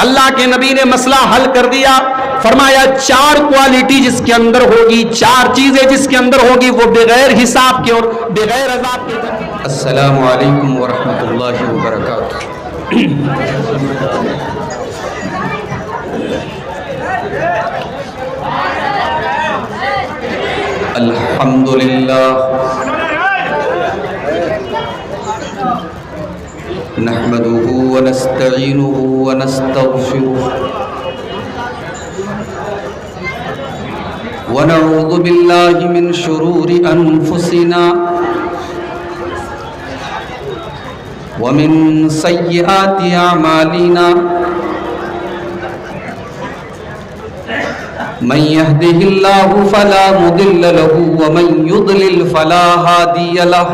اللہ کے نبی نے مسئلہ حل کر دیا، فرمایا 4 کوالٹی جس کے اندر ہوگی، 4 چیزیں جس کے اندر ہوگی، وہ بغیر حساب کے اور بغیر عذاب کے. السلام علیکم ورحمۃ اللہ وبرکاتہ. الحمدللہ نحمده ونستعینه ونستغفره ونعوذ باللہ من شرور انفسنا ومن سیئات اعمالنا من يهده الله فلا مضل له ومن يضلل فلا هادي له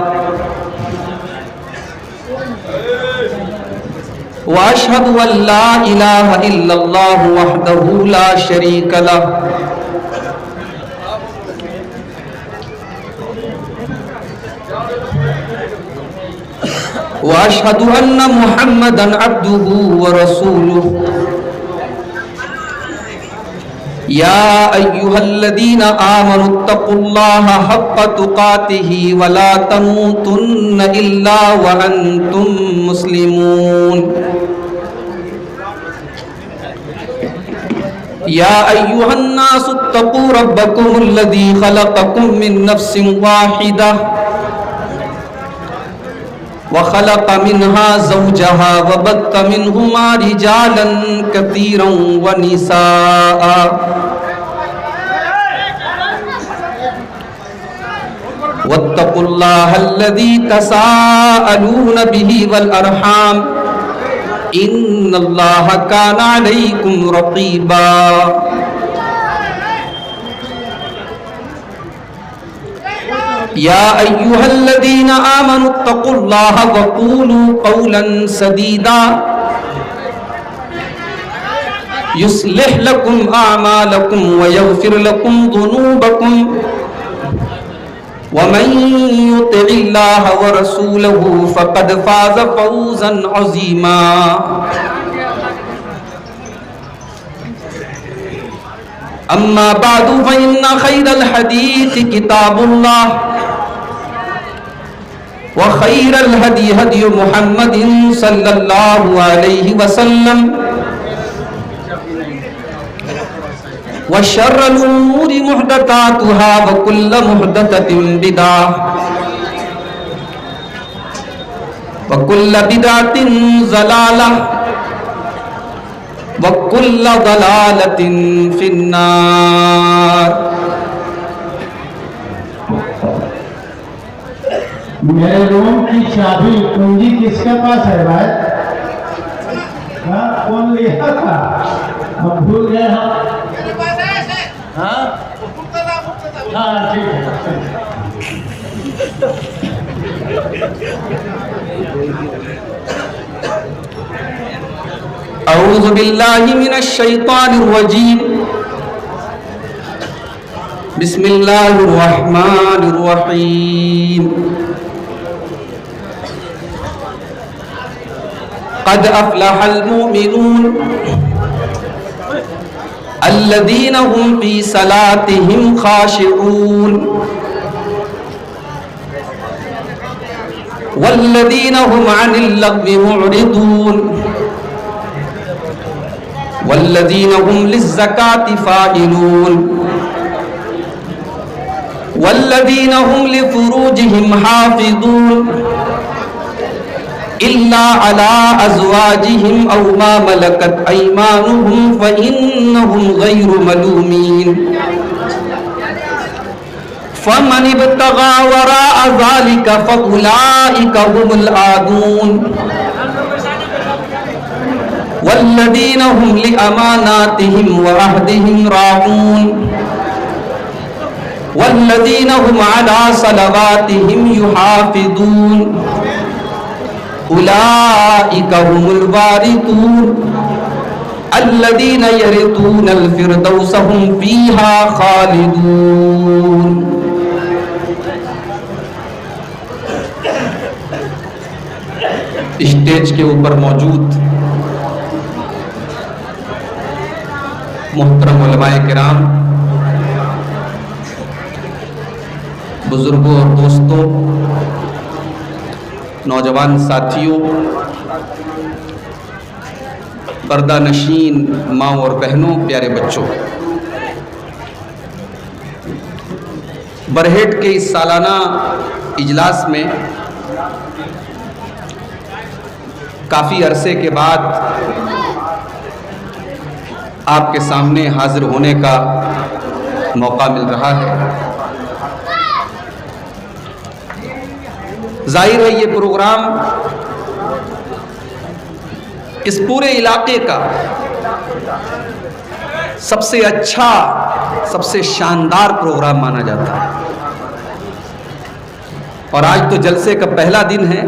وأشهد أن لا إله إلا الله وحده لا شريك له وأشهد أن محمدا عبده ورسوله يا أيها الذين آمنوا اتقوا الله حق تقاته ولا تموتن إلا وأنتم مسلمون يا أيها الناس اتقوا ربكم الذي خلقكم من نفس واحدة وخلق منها زوجها وبث منهما رجالا كثيرا ونساء واتقوا الله الذي تساءلون به والأرحام إن الله كان عليكم رقيبا يا أيها الذين آمنوا اتقوا الله وقولوا قولا سديدا يصلح لكم أعمالكم ويغفر لكم ذنوبكم ومن يطع الله ورسوله فقد فاز فوزا عظيما أما بعد فإن خير الحديث كتاب الله وخير الهدي هدي محمد صلى الله عليه وسلم وشر الأمور محدثاتها وكل محدثة بدعة وكل بدعة ضلالة وكل ضلالة في النار. میرے روم کی چابی کنجی کس کے پاس ہے بھائی؟ کون لیا تھا؟ ہم بھول گئے ہم. ہاں ٹھیک ہے. اعوذ باللہ من الشیطان الرجیم بسم اللہ الرحمن الرحیم قد افلح المؤمنون الذين هم في صلاتهم خاشعون والذين هم عن اللغو معرضون والذين هم للزكاة فاعلون والذين هم لفروجهم حافظون إلا على أزواجهم أو ما ملكت أيمانهم فإنهم غير ملومين فمن ابتغى وراء ذلك فأولئك هم العادون والذين هم لأماناتهم وعهدهم راعون والذين هم على صلواتهم يحافظون أولئك هم الوارثون الذين يرثون الفردوس هم فيها خالدون. اسٹیج کے اوپر موجود محترم علماء کرام، بزرگوں اور دوستوں، نوجوان ساتھیوں، پردہ نشین ماں اور بہنوں، پیارے بچوں، برہیٹ کے اس سالانہ اجلاس میں کافی عرصے کے بعد آپ کے سامنے حاضر ہونے کا موقع مل رہا ہے۔ ظاہر ہے یہ پروگرام اس پورے علاقے کا سب سے اچھا، سب سے شاندار پروگرام مانا جاتا ہے، اور آج تو جلسے کا پہلا دن ہے،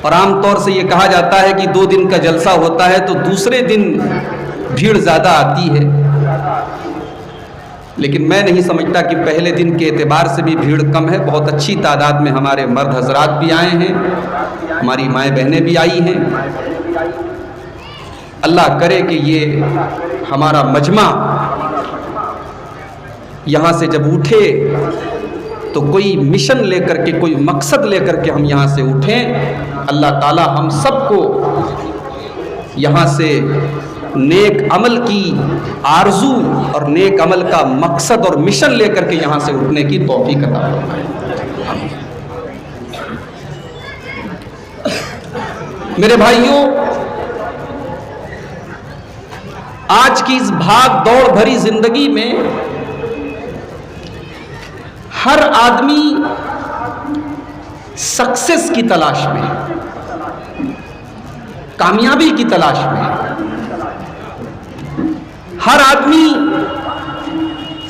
اور عام طور سے یہ کہا جاتا ہے کہ 2 دن کا جلسہ ہوتا ہے تو دوسرے دن بھیڑ زیادہ آتی ہے، لیکن میں نہیں سمجھتا کہ پہلے دن کے اعتبار سے بھی بھیڑ کم ہے۔ بہت اچھی تعداد میں ہمارے مرد حضرات بھی آئے ہیں، ہماری مائیں بہنیں بھی آئی ہیں۔ اللہ کرے کہ یہ ہمارا مجمع یہاں سے جب اٹھے تو کوئی مشن لے کر کے، کوئی مقصد لے کر کے ہم یہاں سے اٹھیں۔ اللہ تعالی ہم سب کو یہاں سے نیک عمل کی آرزو اور نیک عمل کا مقصد اور مشن لے کر کے یہاں سے اٹھنے کی توفیق عطا فرمائے۔ میرے بھائیوں، آج کی اس بھاگ دوڑ بھری زندگی میں ہر آدمی سکسیس کی تلاش میں، کامیابی کی تلاش میں، ہر آدمی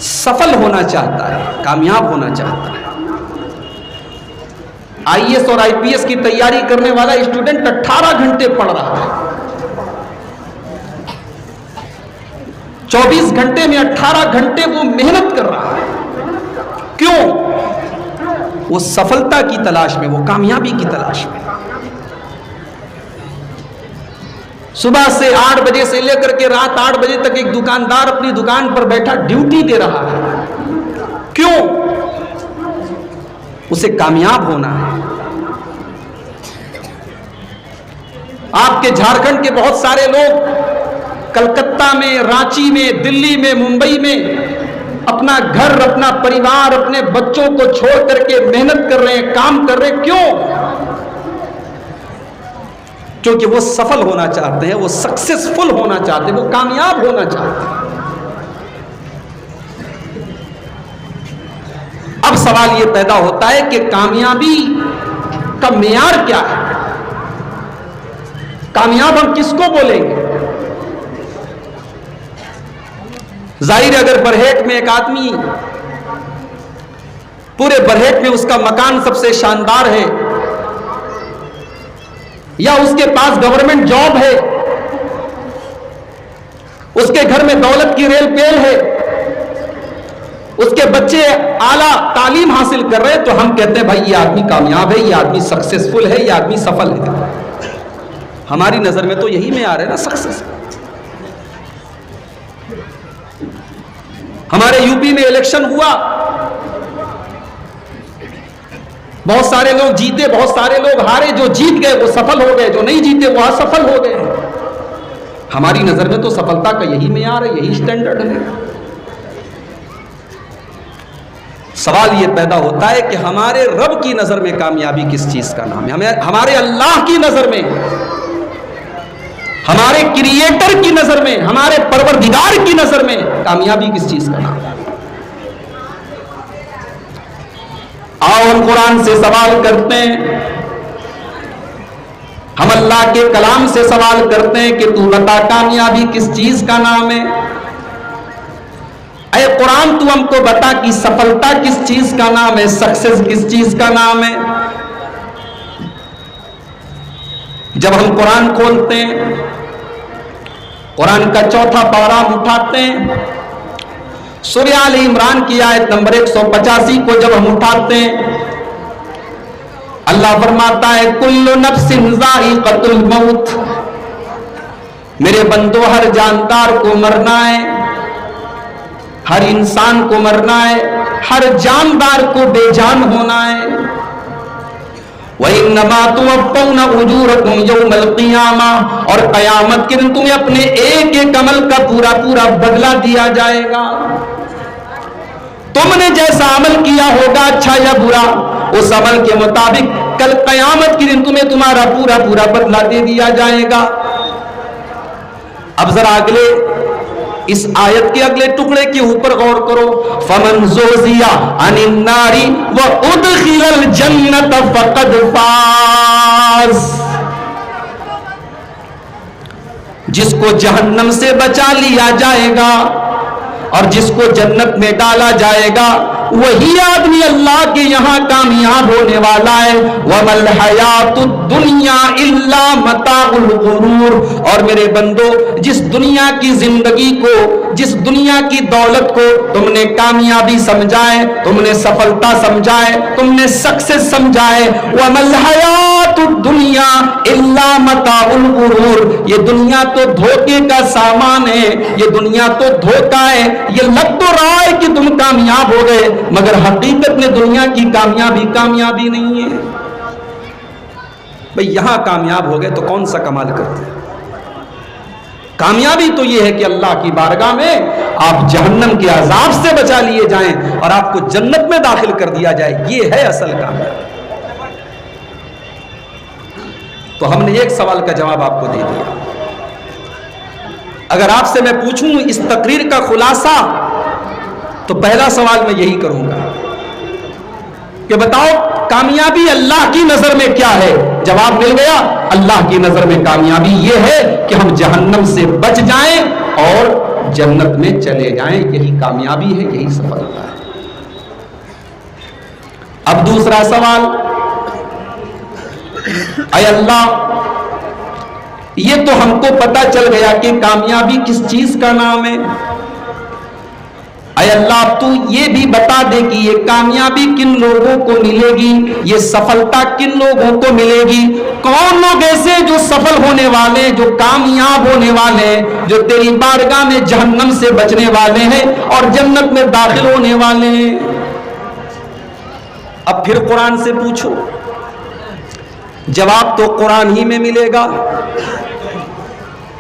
سفل ہونا چاہتا ہے، کامیاب ہونا چاہتا ہے۔ IAS اور IPS کی تیاری کرنے والا اسٹوڈنٹ 18 گھنٹے پڑھ رہا ہے، 24 گھنٹے میں 18 گھنٹے وہ محنت کر رہا ہے۔ کیوں؟ وہ سفلتا کی تلاش میں، وہ کامیابی کی تلاش میں۔ صبح سے 8 بجے سے لے کر کے رات 8 بجے تک ایک دکاندار اپنی دکان پر بیٹھا ڈیوٹی دے رہا ہے۔ کیوں؟ اسے کامیاب ہونا ہے۔ آپ کے جھارکھنڈ کے بہت سارے لوگ کلکتہ میں، رانچی میں، دلی میں، ممبئی میں اپنا گھر، اپنا پریوار، اپنے بچوں کو چھوڑ کر کے محنت کر رہے ہیں، کام کر رہے ہیں۔ کیوں؟ کیونکہ وہ سفل ہونا چاہتے ہیں، وہ سکسیسفل ہونا چاہتے ہیں، وہ کامیاب ہونا چاہتے ہیں۔ اب سوال یہ پیدا ہوتا ہے کہ کامیابی کا معیار کیا ہے؟ کامیاب ہم کس کو بولیں گے؟ ظاہر ہے اگر برہیٹ میں ایک آدمی پورے برہیٹ میں اس کا مکان سب سے شاندار ہے، یا اس کے پاس گورنمنٹ جاب ہے، اس کے گھر میں دولت کی ریل پیل ہے، اس کے بچے اعلیٰ تعلیم حاصل کر رہے ہیں، تو ہم کہتے ہیں بھائی یہ آدمی کامیاب ہے، یہ آدمی سکسیسفل ہے، یہ آدمی سفل ہے۔ ہماری نظر میں تو یہی معیار ہے نا، سکسیس۔ ہمارے یوپی میں الیکشن ہوا، بہت سارے لوگ جیتے، بہت سارے لوگ ہارے۔ جو جیت گئے وہ سفل ہو گئے، جو نہیں جیتے وہ اسفل ہو گئے۔ ہماری نظر میں تو سفلتا کا یہی معیار ہے، یہی سٹینڈرڈ ہے۔ سوال یہ پیدا ہوتا ہے کہ ہمارے رب کی نظر میں کامیابی کس چیز کا نام ہے؟ ہمارے اللہ کی نظر میں، ہمارے کریٹر کی نظر میں، ہمارے پروردگار کی نظر میں کامیابی کس چیز کا نام ہے؟ آؤ ہم قرآن سے سوال کرتے ہیں، ہم اللہ کے کلام سے سوال کرتے ہیں کہ تو بتا کامیابی کس چیز کا نام ہے؟ اے قرآن تو ہم کو بتا کہ سفلتا کس چیز کا نام ہے، سکسیس کس چیز کا نام ہے؟ جب ہم قرآن کھولتے ہیں، قرآن کا 4تھا پارہ ہم اٹھاتے ہیں، سورہ آل عمران کی آیت نمبر 185 کو جب ہم اٹھاتے ہیں، اللہ فرماتا ہے کل نفس ذائقۃ الموت، میرے بندو ہر جاندار کو مرنا ہے، ہر انسان کو مرنا ہے، ہر جاندار کو بے جان ہونا ہے۔ وَإِنَّمَا تُوَفَّوْنَ أُجُورَكُمْ يَوْمَ الْقِيَامَةِ، اور قیامت کے دن تمہیں اپنے ایک ایک عمل کا پورا پورا بدلہ دیا جائے گا۔ تم نے جیسا عمل کیا ہوگا اچھا یا برا، اس عمل کے مطابق کل قیامت کے دن تمہیں تمہارا پورا پورا بدلہ دے دیا جائے گا۔ اب ذرا اگلے اس آیت کے اگلے ٹکڑے کے اوپر غور کرو، فَمَنْ زُحْزِحَ عَنِ النَّارِ وَأُدْخِلَ الْجَنَّةَ فَقَدْ فَازَ، جس کو جہنم سے بچا لیا جائے گا اور جس کو جنت میں ڈالا جائے گا وہی آدمی اللہ کے یہاں کامیاب ہونے والا ہے۔ وَمَا الْحَيَاةُ الدُّنْيَا إِلَّا مَتَاعُ الْغُرُورِ، اور میرے بندو جس دنیا کی زندگی کو، جس دنیا کی دولت کو تم نے کامیابی سمجھائے، تم نے سفلتا سمجھائے، تم نے سکسیس سمجھائے، وَمَا الْحَيَاةُ الدُّنْيَا إِلَّا مَتَاعُ الْغُرُورِ، یہ دنیا تو دھوکے کا سامان ہے، یہ دنیا تو دھوکا ہے، یہ لگ تو رہا ہے کہ تم کامیاب ہو گئے مگر حقیقت میں دنیا کی کامیابی نہیں ہے۔ بھئی یہاں کامیاب ہو گئے تو کون سا کمال کرتے ہیں؟ کامیابی تو یہ ہے کہ اللہ کی بارگاہ میں آپ جہنم کے عذاب سے بچا لیے جائیں اور آپ کو جنت میں داخل کر دیا جائے، یہ ہے اصل کامیابی۔ تو ہم نے ایک سوال کا جواب آپ کو دے دیا۔ اگر آپ سے میں پوچھوں اس تقریر کا خلاصہ تو پہلا سوال میں یہی کروں گا کہ بتاؤ کامیابی اللہ کی نظر میں کیا ہے؟ جواب مل گیا، اللہ کی نظر میں کامیابی یہ ہے کہ ہم جہنم سے بچ جائیں اور جنت میں چلے جائیں، یہی کامیابی ہے، یہی سفلتا ہے۔ اب دوسرا سوال، اے اللہ یہ تو ہم کو پتا چل گیا کہ کامیابی کس چیز کا نام ہے، اے اللہ تو یہ بھی بتا دے کہ یہ کامیابی کن لوگوں کو ملے گی، یہ سفلتا کن لوگوں کو ملے گی، کون لوگ ایسے جو سفل ہونے والے، جو کامیاب ہونے والے، جو تیری بارگاہ میں جہنم سے بچنے والے ہیں اور جنت میں داخل ہونے والے ہیں۔ اب پھر قرآن سے پوچھو، جواب تو قرآن ہی میں ملے گا۔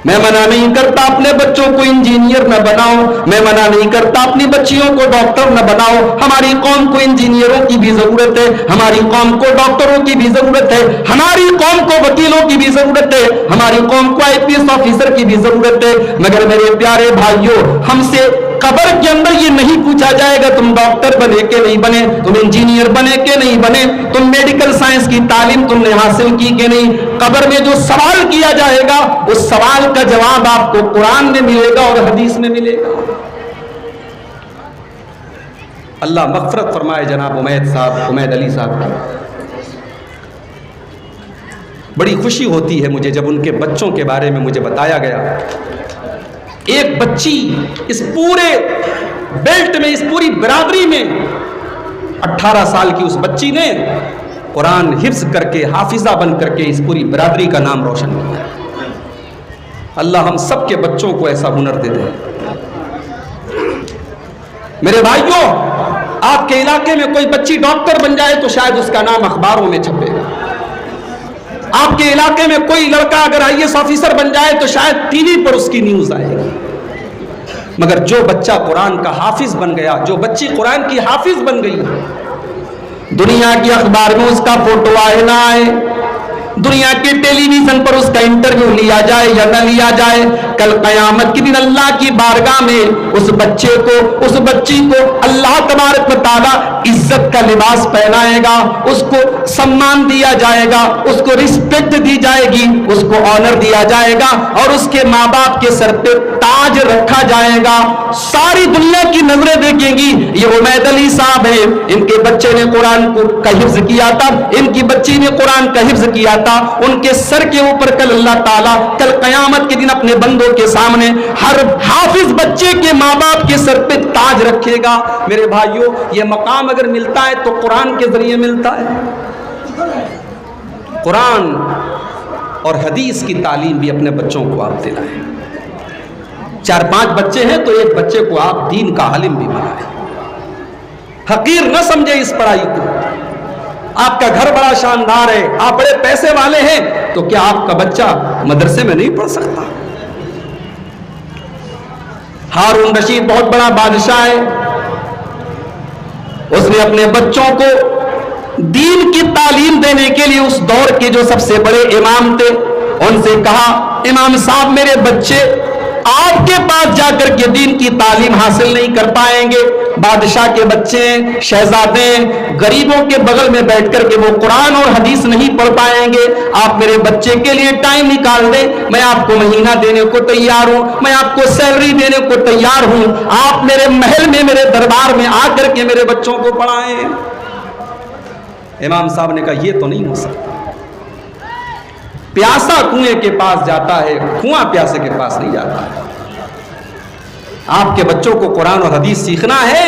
میں منع نہیں کرتا اپنے بچوں کو انجینئر نہ بناؤ، میں منع نہیں کرتا اپنی بچیوں کو ڈاکٹر نہ بناؤ، ہماری قوم کو انجینئروں کی بھی ضرورت ہے، ہماری قوم کو ڈاکٹروں کی بھی ضرورت ہے، ہماری قوم کو وکیلوں کی بھی ضرورت ہے، ہماری قوم کو IPS آفیسر کی بھی ضرورت ہے، مگر میرے پیارے بھائیوں ہم سے قبر کے اندر یہ نہیں پوچھا جائے گا تم ڈاکٹر بنے کہ نہیں بنے، تم انجینئر بنے کہ نہیں بنے، تم میڈیکل سائنس کی تعلیم تم نے حاصل کی کہ نہیں۔ قبر میں جو سوال کیا جائے گا اس سوال کا جواب آپ کو قرآن میں ملے گا اور حدیث میں ملے گا۔ اللہ مغفرت فرمائے جناب حمید علی صاحب کی۔ بڑی خوشی ہوتی ہے مجھے جب ان کے بچوں کے بارے میں مجھے بتایا گیا۔ ایک بچی اس پورے بیلٹ میں، اس پوری برادری میں 18 سال کی اس بچی نے قرآن حفظ کر کے، حافظہ بن کر کے اس پوری برادری کا نام روشن کیا۔ اللہ ہم سب کے بچوں کو ایسا ہنر دے دے۔ میرے بھائیوں آپ کے علاقے میں کوئی بچی ڈاکٹر بن جائے تو شاید اس کا نام اخباروں میں چھپے گا، آپ کے علاقے میں کوئی لڑکا اگر IAS آفیسر بن جائے تو شاید ٹی وی پر اس کی نیوز آئے گی، مگر جو بچہ قرآن کا حافظ بن گیا، جو بچی قرآن کی حافظ بن گئی، دنیا کی اخبار میں اس کا فوٹو آئے نہ آئے، دنیا کے ٹیلی ویژن پر اس کا انٹرویو لیا جائے یا نہ لیا جائے، کل قیامت کے دن اللہ کی بارگاہ میں اس بچے کو، اس بچی کو اللہ تبارک و تعالی عزت کا لباس پہنائے گا، اس کو سمان دیا جائے گا، اس کو رسپیکٹ دی جائے گی، اس کو آنر دیا جائے گا اور اس کے ماں باپ کے سر پہ تاج رکھا جائے گا۔ ساری دنیا کی نظریں دیکھیں گی یہ حمید علی صاحب ہیں، ان کے بچے نے قرآن کا حفظ کیا تھا، ان کی بچی نے قرآن کا حفظ کیا تھا، ان کے سر کے اوپر کل اللہ تعالیٰ کل قیامت کے دن اپنے بندوں کے سامنے ہر حافظ بچے کے ماں باپ کے سر پہ تاج رکھے گا۔ میرے بھائیوں یہ مقام اگر ملتا ہے تو قرآن کے ذریعے ملتا ہے۔ قرآن اور حدیث کی تعلیم بھی اپنے بچوں کو آپ دلائیں. 4-5 بچے ہیں تو ایک بچے کو آپ دین کا عالم بھی بنائیں. حقیر نہ سمجھے اس پڑھائی کو. آپ کا گھر بڑا شاندار ہے, آپ بڑے پیسے والے ہیں, تو کیا آپ کا بچہ مدرسے میں نہیں پڑھ سکتا؟ ہارون رشید بہت بڑا بادشاہ ہے, اس نے اپنے بچوں کو دین کی تعلیم دینے کے لیے اس دور کے جو سب سے بڑے امام تھے ان سے کہا, امام صاحب میرے بچے آپ کے پاس جا کر کے دین کی تعلیم حاصل نہیں کر پائیں گے. بادشاہ کے بچے ہیں, شہزادے ہیں, غریبوں کے بغل میں بیٹھ کر کے وہ قرآن اور حدیث نہیں پڑھ پائیں گے. آپ میرے بچے کے لیے ٹائم نکال دیں, میں آپ کو مہینہ دینے کو تیار ہوں, میں آپ کو سیلری دینے کو تیار ہوں. آپ میرے محل میں, میرے دربار میں آ کر کے میرے بچوں کو پڑھائیں. امام صاحب نے کہا یہ تو نہیں ہو سکتا. پیاسا کنویں کے پاس جاتا ہے, کنواں پیاسے کے پاس نہیں جاتا ہے. آپ کے بچوں کو قرآن اور حدیث سیکھنا ہے,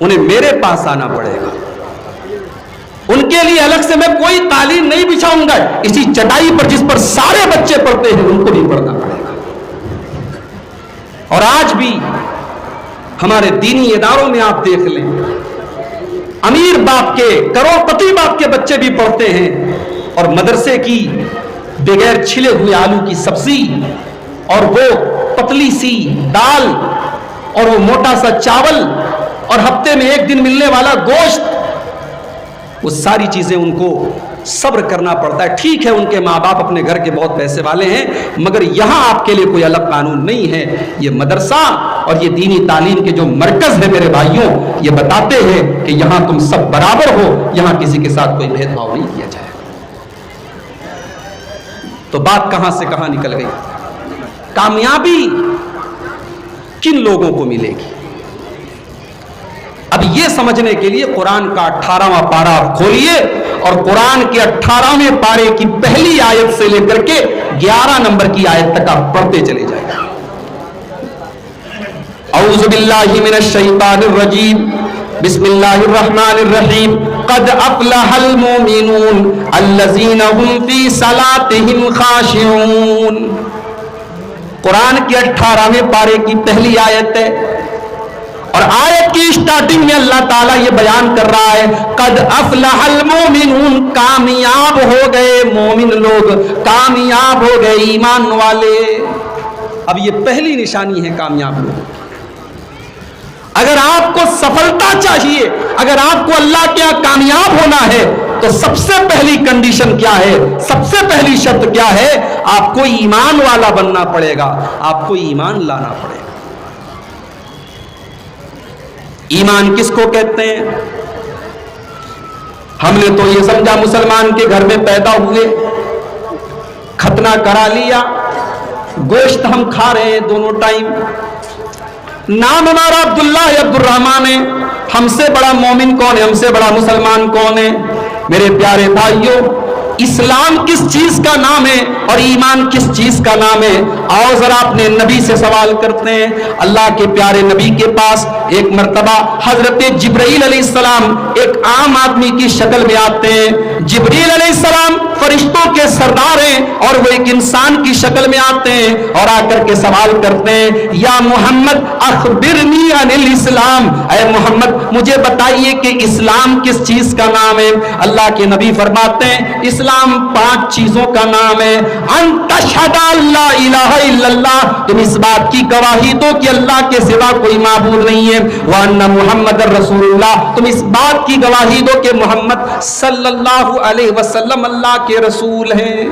انہیں میرے پاس آنا پڑے گا. ان کے لیے الگ سے میں کوئی تعلیم نہیں بچھاؤں گا. اسی چٹائی پر جس پر سارے بچے پڑھتے ہیں ان کو بھی پڑھنا پڑے گا. اور آج بھی ہمارے دینی اداروں میں آپ دیکھ لیں, امیر باپ کے, کروڑپتی باپ کے بچے بھی پڑھتے ہیں, اور مدرسے کی بغیر چھلے ہوئے آلو کی سبزی اور وہ پتلی سی دال اور وہ موٹا سا چاول اور ہفتے میں ایک دن ملنے والا گوشت, وہ ساری چیزیں ان کو صبر کرنا پڑتا ہے. ٹھیک ہے ان کے ماں باپ اپنے گھر کے بہت پیسے والے ہیں, مگر یہاں آپ کے لیے کوئی الگ قانون نہیں ہے. یہ مدرسہ اور یہ دینی تعلیم کے جو مرکز ہے میرے بھائیوں, یہ بتاتے ہیں کہ یہاں تم سب برابر ہو, یہاں کسی کے ساتھ کوئی بھید بھاؤ نہیں کیا جائے. تو بات کہاں سے کہاں نکل گئی. کامیابی کن لوگوں کو ملے گی؟ اب یہ سمجھنے کے لیے قرآن کا 18واں پارہ آپ کھولیے اور قرآن کے 18ویں پارے کی پہلی آیت سے لے کر کے 11 نمبر کی آیت تک آپ پڑھتے چلے جائیں. اعوذ باللہ من الشیطان الرجیم, بسم اللہ الرحمن الرحیم. قد افلح المؤمنون الذین هم فی صلاتهم خاشعون. قرآن کے 18ویں پارے کی پہلی آیت ہے, اور آیت کی سٹارٹنگ میں اللہ تعالیٰ یہ بیان کر رہا ہے قد افلح المؤمنون, کامیاب ہو گئے مومن لوگ, کامیاب ہو گئے ایمان والے. اب یہ پہلی نشانی ہے کامیاب لوگ. اگر آپ کو سفلتا چاہیے, اگر آپ کو اللہ کے یہاں کامیاب ہونا ہے, تو سب سے پہلی کنڈیشن کیا ہے, سب سے پہلی شرط کیا ہے؟ آپ کو ایمان والا بننا پڑے گا, آپ کو ایمان لانا پڑے گا. ایمان کس کو کہتے ہیں؟ ہم نے تو یہ سمجھا مسلمان کے گھر میں پیدا ہوئے, ختنہ کرا لیا, گوشت ہم کھا رہے ہیں دونوں ٹائم, نام ہمارا عبداللہ ہے, عبد الرحمن ہے. ہم سے بڑا مومن کون ہے, ہم سے بڑا مسلمان کون ہے؟ میرے پیارے بھائیوں, اسلام کس چیز کا نام ہے اور ایمان کس چیز کا نام ہے؟ آؤ ذرا اپنے نبی سے سوال کرتے ہیں. اللہ کے پیارے نبی کے پاس ایک مرتبہ حضرت جبرائیل علیہ السلام ایک عام آدمی کی شکل میں آتے ہیں. جبرائیل علیہ السلام فرشتوں کے سردار ہیں اور وہ ایک انسان کی شکل میں آتے ہیں اور آ کر کے سوال کرتے ہیں, یا محمد اخبرنی عن الاسلام, اے محمد مجھے بتائیے کہ اسلام کس چیز کا نام ہے؟ اللہ کے نبی فرماتے ہیں اسلام 5 چیزوں کا نام ہے. ان تشہد لا الہ الا اللہ, تم اس بات کی گواہی دو کہ اللہ کے سوا کوئی معبود نہیں ہے. وان محمد رسول اللہ, تم اس بات کی گواہی دو کہ محمد صلی اللہ علیہ وسلم اللہ کے رسول ہیں.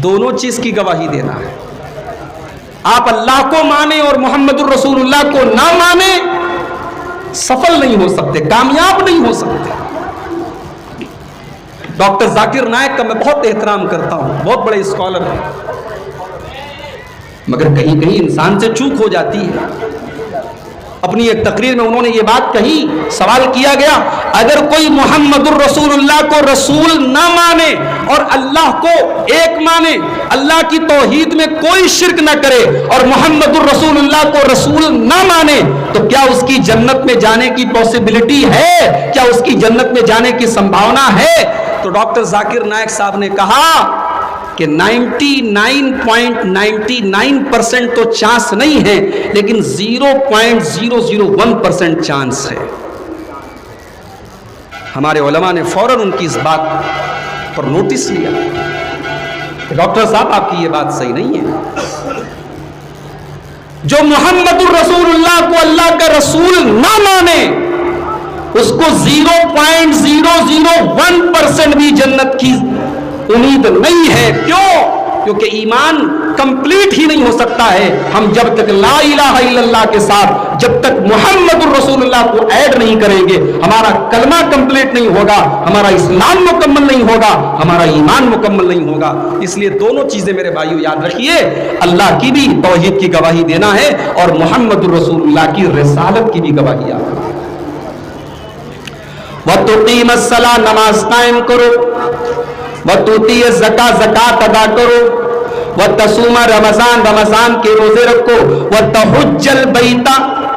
دونوں چیز کی گواہی دینا ہے. آپ اللہ کو مانیں اور محمد الرسول اللہ کو نہ مانیں, سفل نہیں ہو سکتے, کامیاب نہیں ہو سکتے. ڈاکٹر ذاکر نائک کا میں بہت احترام کرتا ہوں, بہت بڑے اسکالر ہیں, مگر کہیں کہیں انسان سے چوک ہو جاتی ہے. اپنی ایک تقریر میں انہوں نے یہ بات کہی, سوال کیا گیا اگر کوئی محمد الرسول اللہ کو رسول نہ مانے اور اللہ کو ایک مانے, اللہ کی توحید میں کوئی شرک نہ کرے اور محمد الرسول اللہ کو رسول نہ مانے, تو کیا اس کی جنت میں جانے کی پاسبلٹی ہے؟ کیا اس کی جنت میں جانے کی سمبھاونا ہے؟ تو ڈاکٹر ذاکر نائک صاحب نے کہا کہ 99.99% تو چانس نہیں ہے، لیکن 0.001% چانس ہے۔ ہمارے علماء نے فوراً ان کی اس بات پر نوٹس لیا کہ ڈاکٹر صاحب آپ کی یہ بات صحیح نہیں ہے، جو محمد الرسول اللہ کو اللہ کا رسول نہ مانے اس کو 0.001% بھی جنت کی امید نہیں ہے۔ کیوں؟ کیونکہ ایمان کمپلیٹ ہی نہیں ہو سکتا ہے ہم جب تک لا الہ الا اللہ کے ساتھ، جب تک محمد الرسول اللہ کو ایڈ نہیں کریں گے، ہمارا کلمہ کمپلیٹ نہیں ہوگا، ہمارا اسلام مکمل نہیں ہوگا، ہمارا ایمان مکمل نہیں ہوگا۔ اس لیے دونوں چیزیں میرے بھائیو یاد رکھیے، اللہ کی بھی توحید کی گواہی دینا ہے اور محمد الرسول اللہ کی رسالت کی بھی گواہی یاد رکھنا ہے۔ وَتُقِيمَ الصَّلَاةَ، نماز قائم کرو، وَتُؤْتِيَ الزَّكَاةَ، زکات ادا کرو، وَتَصُومَ رمضان، رمضان کے روزے رکھو، وَتَحُجَّ الْبَيْتَ،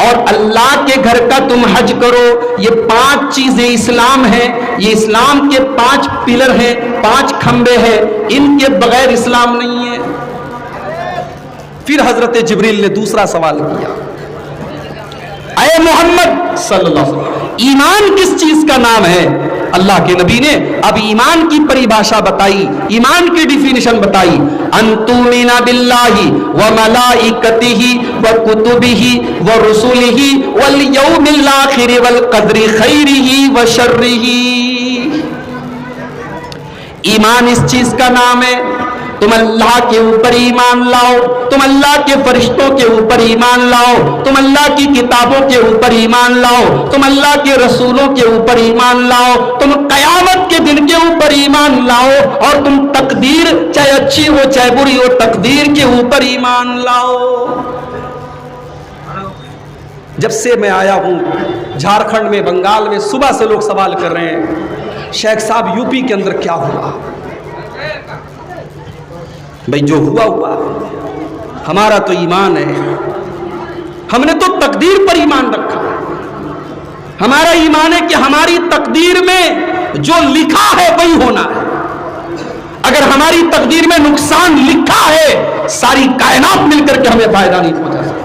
اور اللہ کے گھر کا تم حج کرو۔ یہ 5 چیزیں اسلام ہیں، یہ اسلام کے 5 پلر ہیں، 5 کھمبے ہیں، ان کے بغیر اسلام نہیں ہے۔ پھر حضرت جبریل نے دوسرا سوال کیا، اے محمد صلی اللہ علیہ وسلم، ایمان کس چیز کا نام ہے؟ اللہ کے نبی نے اب ایمان کی پریبھاشا بتائی، ایمان کی ڈیفینیشن بتائی، ان تؤمن باللہ وملائکتہ وکتبہ ورسلہ والیوم الآخر والقدر خیرہ وشرہ۔ ایمان اس چیز کا نام ہے، تم اللہ کے اوپر ایمان لاؤ، تم اللہ کے فرشتوں کے اوپر ایمان لاؤ، تم اللہ کی کتابوں کے اوپر ایمان لاؤ، تم اللہ کے رسولوں کے اوپر ایمان لاؤ، تم قیامت کے دن کے اوپر ایمان لاؤ، اور تم تقدیر چاہے اچھی ہو چاہے بری ہو تقدیر کے اوپر ایمان لاؤ۔ جب سے میں آیا ہوں جھارکھنڈ میں، بنگال میں، صبح سے لوگ سوال کر رہے ہیں شیخ صاحب یوپی کے اندر کیا ہوا؟ بھئی جو ہوا ہوا، ہمارا تو ایمان ہے، ہم نے تو تقدیر پر ایمان رکھا۔ ہمارا ایمان ہے کہ ہماری تقدیر میں جو لکھا ہے وہی ہونا ہے۔ اگر ہماری تقدیر میں نقصان لکھا ہے، ساری کائنات مل کر کے ہمیں فائدہ نہیں پہنچا سکتی،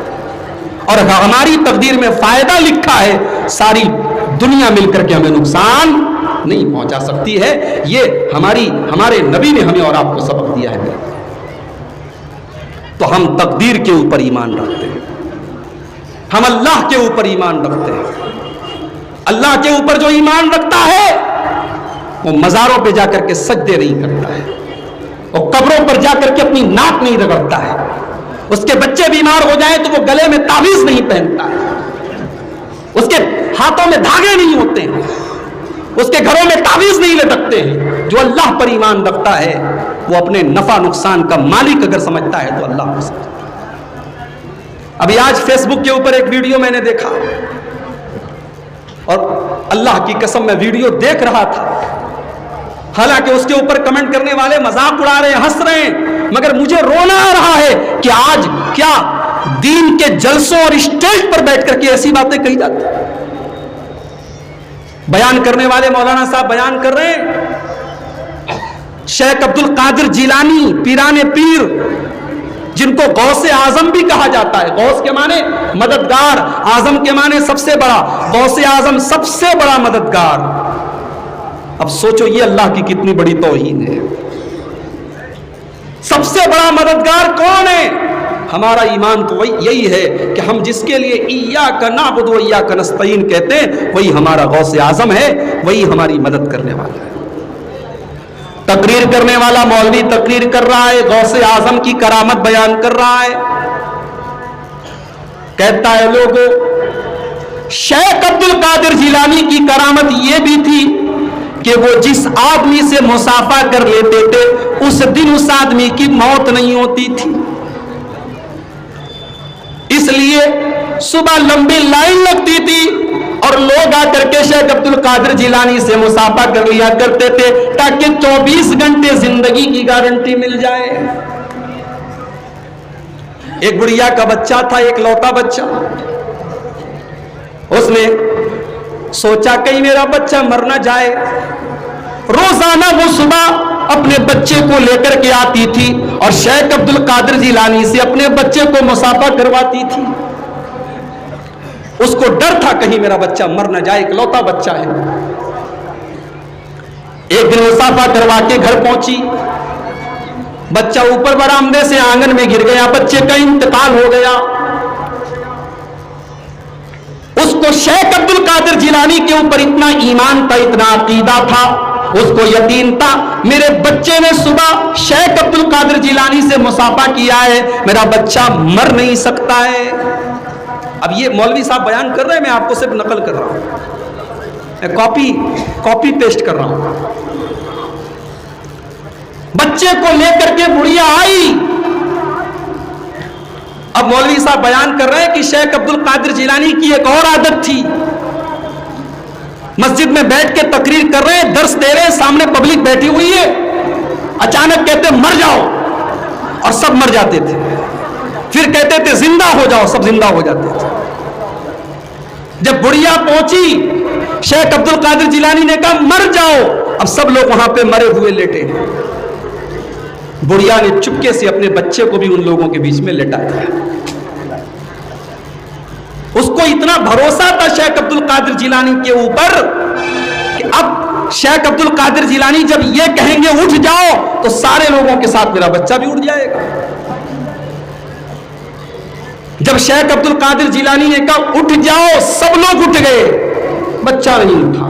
اور اگر ہماری تقدیر میں فائدہ لکھا ہے، ساری دنیا مل کر کے ہمیں نقصان نہیں پہنچا سکتی ہے۔ یہ ہمارے نبی نے ہمیں اور آپ کو سبق دیا ہے۔ تو ہم تقدیر کے اوپر ایمان رکھتے ہیں، ہم اللہ کے اوپر ایمان رکھتے ہیں۔ اللہ کے اوپر جو ایمان رکھتا ہے وہ مزاروں پہ جا کر کے سجدے نہیں کرتا ہے، وہ قبروں پر جا کر کے اپنی ناک نہیں رگڑتا ہے، اس کے بچے بیمار ہو جائیں تو وہ گلے میں تعویذ نہیں پہنتا ہے، اس کے ہاتھوں میں دھاگے نہیں ہوتے ہیں، اس کے گھروں میں تعویذ نہیں لٹکتے ہیں۔ جو اللہ پر ایمان رکھتا ہے وہ اپنے نفع نقصان کا مالک اگر سمجھتا ہے تو اللہ کو سمجھتا ہے۔ ابھی آج فیس بک کے اوپر ایک ویڈیو میں نے دیکھا، اور اللہ کی قسم میں ویڈیو دیکھ رہا تھا، حالانکہ اس کے اوپر کمنٹ کرنے والے مذاق اڑا رہے ہیں، ہنس رہے ہیں، مگر مجھے رونا آ رہا ہے کہ آج کیا دین کے جلسوں اور اسٹیج پر بیٹھ کر کے ایسی باتیں کہی جاتی ہیں۔ بیان کرنے والے مولانا صاحب بیان کر رہے ہیں، شیخ عبد القادر جیلانی پیران پیر، جن کو غوث اعظم بھی کہا جاتا ہے، غوث کے معنی مددگار، اعظم کے معنی سب سے بڑا، غوث اعظم سب سے بڑا مددگار۔ اب سوچو یہ اللہ کی کتنی بڑی توہین ہے۔ سب سے بڑا مددگار کون ہے؟ ہمارا ایمان تو یہی ہے کہ ہم جس کے لیے ایاک نعبد و ایاک نستعین کہتے ہیں وہی ہمارا غوث اعظم ہے، وہی ہماری مدد کرنے والا ہے۔ تقریر کرنے والا مولوی تقریر کر رہا ہے، غوث اعظم کی کرامت بیان کر رہا ہے، کہتا ہے لوگوں شیخ عبد القادر جیلانی کی کرامت یہ بھی تھی کہ وہ جس آدمی سے مصافحہ کر لیتے تھے اس دن اس آدمی کی موت نہیں ہوتی تھی، اس لیے صبح لمبی لائن لگتی تھی اور لوگ آ کر کے شیخ عبد القادر جیلانی سے مصافحہ کر لیا کرتے تھے تاکہ 24 گھنٹے زندگی کی گارنٹی مل جائے۔ ایک بڑھیا کا بچہ تھا، ایک لوتا بچہ، اس نے سوچا کہیں میرا بچہ مر نہ جائے، روزانہ وہ صبح اپنے بچے کو لے کر کے آتی تھی اور شیخ عبد القادر جیلانی سے اپنے بچے کو مصافحہ کرواتی تھی. اس کو ڈر تھا کہیں میرا بچہ مر نہ جائے، اکلوتا بچہ ہے. ایک دن مصافحہ کروا کے گھر پہنچی، بچہ اوپر برآمدے سے آنگن میں گر گیا، بچے کا انتقال ہو گیا. اس کو شیخ عبد القادر جیلانی کے اوپر اتنا ایمان تھا، اتنا عقیدہ تھا، اس کو یقین تھا میرے بچے نے صبح شیخ عبد القادر جیلانی سے مصافحہ کیا ہے، میرا بچہ مر نہیں سکتا ہے. اب یہ مولوی صاحب بیان کر رہے ہیں، میں آپ کو صرف نقل کر رہا ہوں، میں کاپی پیسٹ کر رہا ہوں. بچے کو لے کر کے بڑھیا آئی. اب مولوی صاحب بیان کر رہے ہیں کہ شیخ عبد القادر جیلانی کی ایک اور عادت تھی، مسجد میں بیٹھ کے تقریر کر رہے ہیں، درس دے رہے ہیں، سامنے پبلک بیٹھی ہوئی ہے، اچانک کہتے مر جاؤ اور سب مر جاتے تھے، پھر کہتے تھے زندہ ہو جاؤ، سب زندہ ہو جاتے تھے. جب بڑھیا پہنچی شیخ عبد القادر جیلانی نے کہا مر جاؤ، اب سب لوگ وہاں پہ مرے ہوئے لیٹے ہیں. بڑھیا نے چپکے سے اپنے بچے کو بھی ان لوگوں کے بیچ میں لٹایا. اس کو اتنا بھروسہ تھا شیخ عبد القادر جیلانی کے اوپر کہ اب شیخ عبد القادر جیلانی جب یہ کہیں گے اٹھ جاؤ تو سارے لوگوں کے ساتھ میرا بچہ بھی اٹھ جائے گا. جب شیخ عبد القادر جیلانی نے کہا اٹھ جاؤ، سب لوگ اٹھ گئے، بچہ نہیں اٹھا.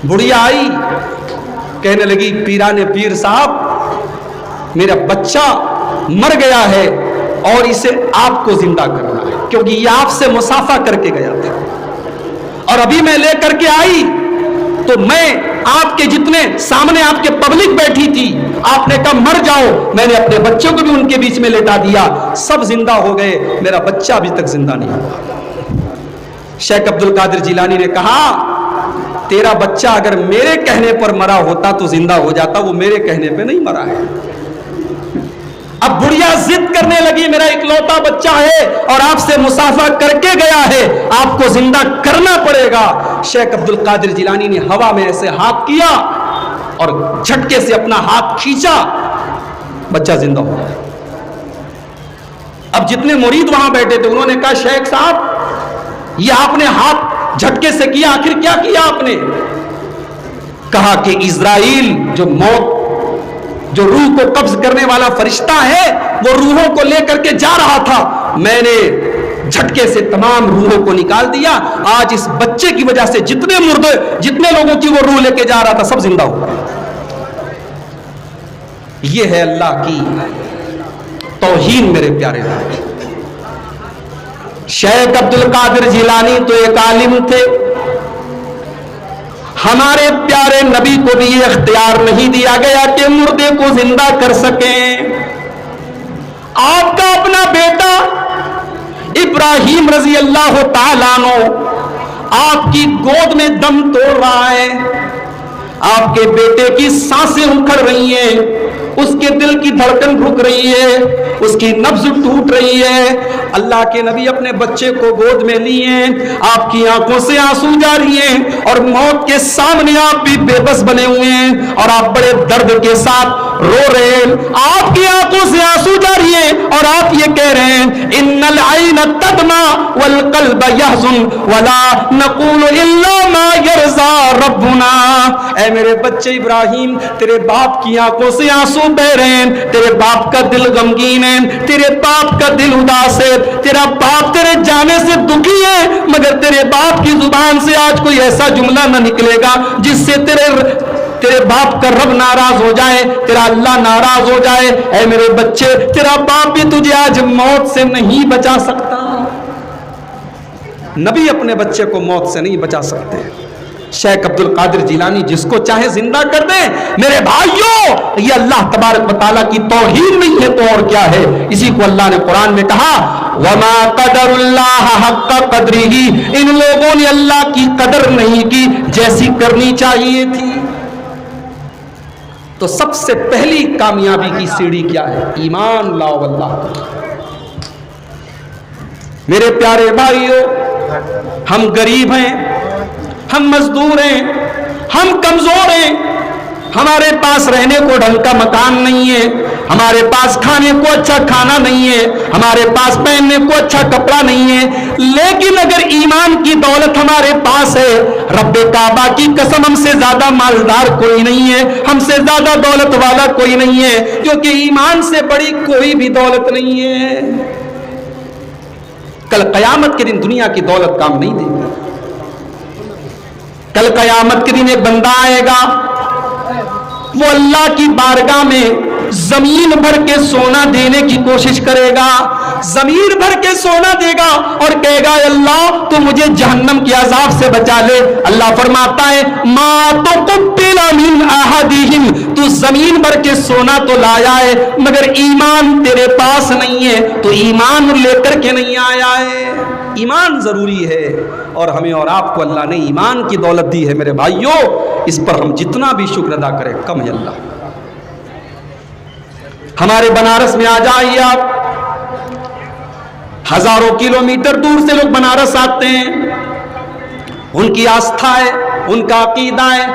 بڑھیا آئی، کہنے لگی پیران پیر صاحب میرا بچہ مر گیا ہے اور اسے آپ کو زندہ کرنا ہے، کیونکہ یہ آپ سے مصافحہ کر کے گیا تھا اور ابھی میں لے کر کے آئی تو میں آپ کے جتنے سامنے آپ کے پبلک بیٹھی تھی، آپ نے کہا مر جاؤ، میں نے اپنے بچوں کو بھی ان کے بیچ میں لٹا دیا، سب زندہ ہو گئے، میرا بچہ ابھی تک زندہ نہیں ہوا. شیخ عبد القادر جیلانی نے کہا تیرا بچہ اگر میرے کہنے پر مرا ہوتا تو زندہ ہو جاتا، وہ میرے کہنے پہ نہیں مرا ہے. اب بڑھیا ضد کرنے لگی میرا اکلوتا بچہ ہے اور آپ سے مصافحہ کر کے گیا ہے، آپ کو زندہ کرنا پڑے گا. شیخ عبد القادر جیلانی نے ہوا میں ایسے ہاتھ کیا اور جھٹکے سے اپنا ہاتھ کھینچا، بچہ زندہ ہو گیا. اب جتنے مرید وہاں بیٹھے تھے انہوں نے کہا شیخ صاحب یہ آپ نے ہاتھ جھٹکے سے کیا، آخر کیا کیا آپ نے؟ کہا کہ اسرائیل جو روح کو قبض کرنے والا فرشتہ ہے وہ روحوں کو لے کر کے جا رہا تھا، میں نے جھٹکے سے تمام روحوں کو نکال دیا. آج اس بچے کی وجہ سے جتنے لوگوں کی وہ روح لے کے جا رہا تھا سب زندہ ہو گئے. یہ ہے اللہ کی توہین میرے پیارے بھائی. شیخ عبد القادر جیلانی تو ایک عالم تھے، ہمارے پیارے نبی کو بھی یہ اختیار نہیں دیا گیا کہ مردے کو زندہ کر سکیں. آپ کا اپنا بیٹا ابراہیم رضی اللہ تعالیٰ عنہ آپ کی گود میں دم توڑ رہا ہے، آپ کے بیٹے کی سانسیں اکھڑ رہی ہیں، اس کے دل کی دھڑکن رک رہی ہے، اس کی نبض ٹوٹ رہی ہے. اللہ کے نبی اپنے بچے کو گود میں لیے، آپ کی آنکھوں سے آنسو جاری ہیں اور موت کے سامنے آپ بھی بے بس بنے ہوئے ہیں اور آپ بڑے درد کے ساتھ رو رہے ہیں. آپ کی آنکھوں سے آنسو جاری ہیں اور آپ یہ کہہ رہے ہیں ان العین تدمع والقلب يحزن ولا نقول الا ما يرضى ربنا. اے میرے بچے ابراہیم، تیرے باپ کی آنکھوں سے آنسو بہ رہے ہیں، تیرے باپ کا دل غمگین ہے، تیرے باپ کا دل اداس ہے، تیرا باپ تیرے جانے سے دکھی ہے، مگر تیرے باپ کی زبان سے آج کوئی ایسا جملہ نہ نکلے گا جس سے تیرے باپ کا رب ناراض ہو جائے، تیرا اللہ ناراض ہو جائے. اے میرے بچے، تیرا باپ بھی تجھے آج موت سے نہیں بچا سکتا. نبی اپنے بچے کو موت سے نہیں بچا سکتے. شیخ عبد القادر جیلانی جس کو چاہے زندہ کر دیں. میرے بھائیوں، یہ اللہ تبارک و تعالیٰ کی توہین نہیں ہے تو اور کیا ہے. اسی کو اللہ نے قرآن میں کہا وما قدر اللہ حق قدرہ، ان لوگوں نے اللہ کی قدر نہیں کی جیسی کرنی چاہیے تھی. تو سب سے پہلی کامیابی کی سیڑھی کیا ہے؟ ایمان لاؤ اللہ. میرے پیارے بھائیوں، ہم غریب ہیں، ہم مزدور ہیں، ہم کمزور ہیں, ہمارے پاس رہنے کو ڈھنگ کا مکان نہیں ہے, ہمارے پاس کھانے کو اچھا کھانا نہیں ہے, ہمارے پاس پہننے کو اچھا کپڑا نہیں ہے, لیکن اگر ایمان کی دولت ہمارے پاس ہے, رب کعبہ کی قسم ہم سے زیادہ مالدار کوئی نہیں ہے, ہم سے زیادہ دولت والا کوئی نہیں ہے, کیونکہ ایمان سے بڑی کوئی بھی دولت نہیں ہے. کل قیامت کے دن دنیا کی دولت کام نہیں دے گی. کل قیامت کے دن ایک بندہ آئے گا, وہ اللہ کی بارگاہ میں زمین بھر کے سونا دینے کی کوشش کرے گا, زمین بھر کے سونا دے گا اور کہے گا اللہ تو مجھے جہنم کے عذاب سے بچا لے. اللہ فرماتا ہے ما تقبل من احدہم, تو زمین بھر کے سونا تو لایا ہے مگر ایمان تیرے پاس نہیں ہے, تو ایمان لے کر کے نہیں آیا ہے. ایمان ضروری ہے اور ہمیں اور آپ کو اللہ نے ایمان کی دولت دی ہے میرے بھائیوں, اس پر ہم جتنا بھی شکر ادا کریں کم ہے. اللہ ہمارے بنارس میں آ جائیے آپ, ہزاروں کلومیٹر دور سے لوگ بنارس آتے ہیں, ان کی آستھا ہے, ان کا عقیدہ ہے,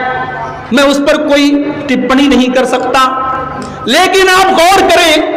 میں اس پر کوئی ٹپڑی نہیں کر سکتا, لیکن آپ غور کریں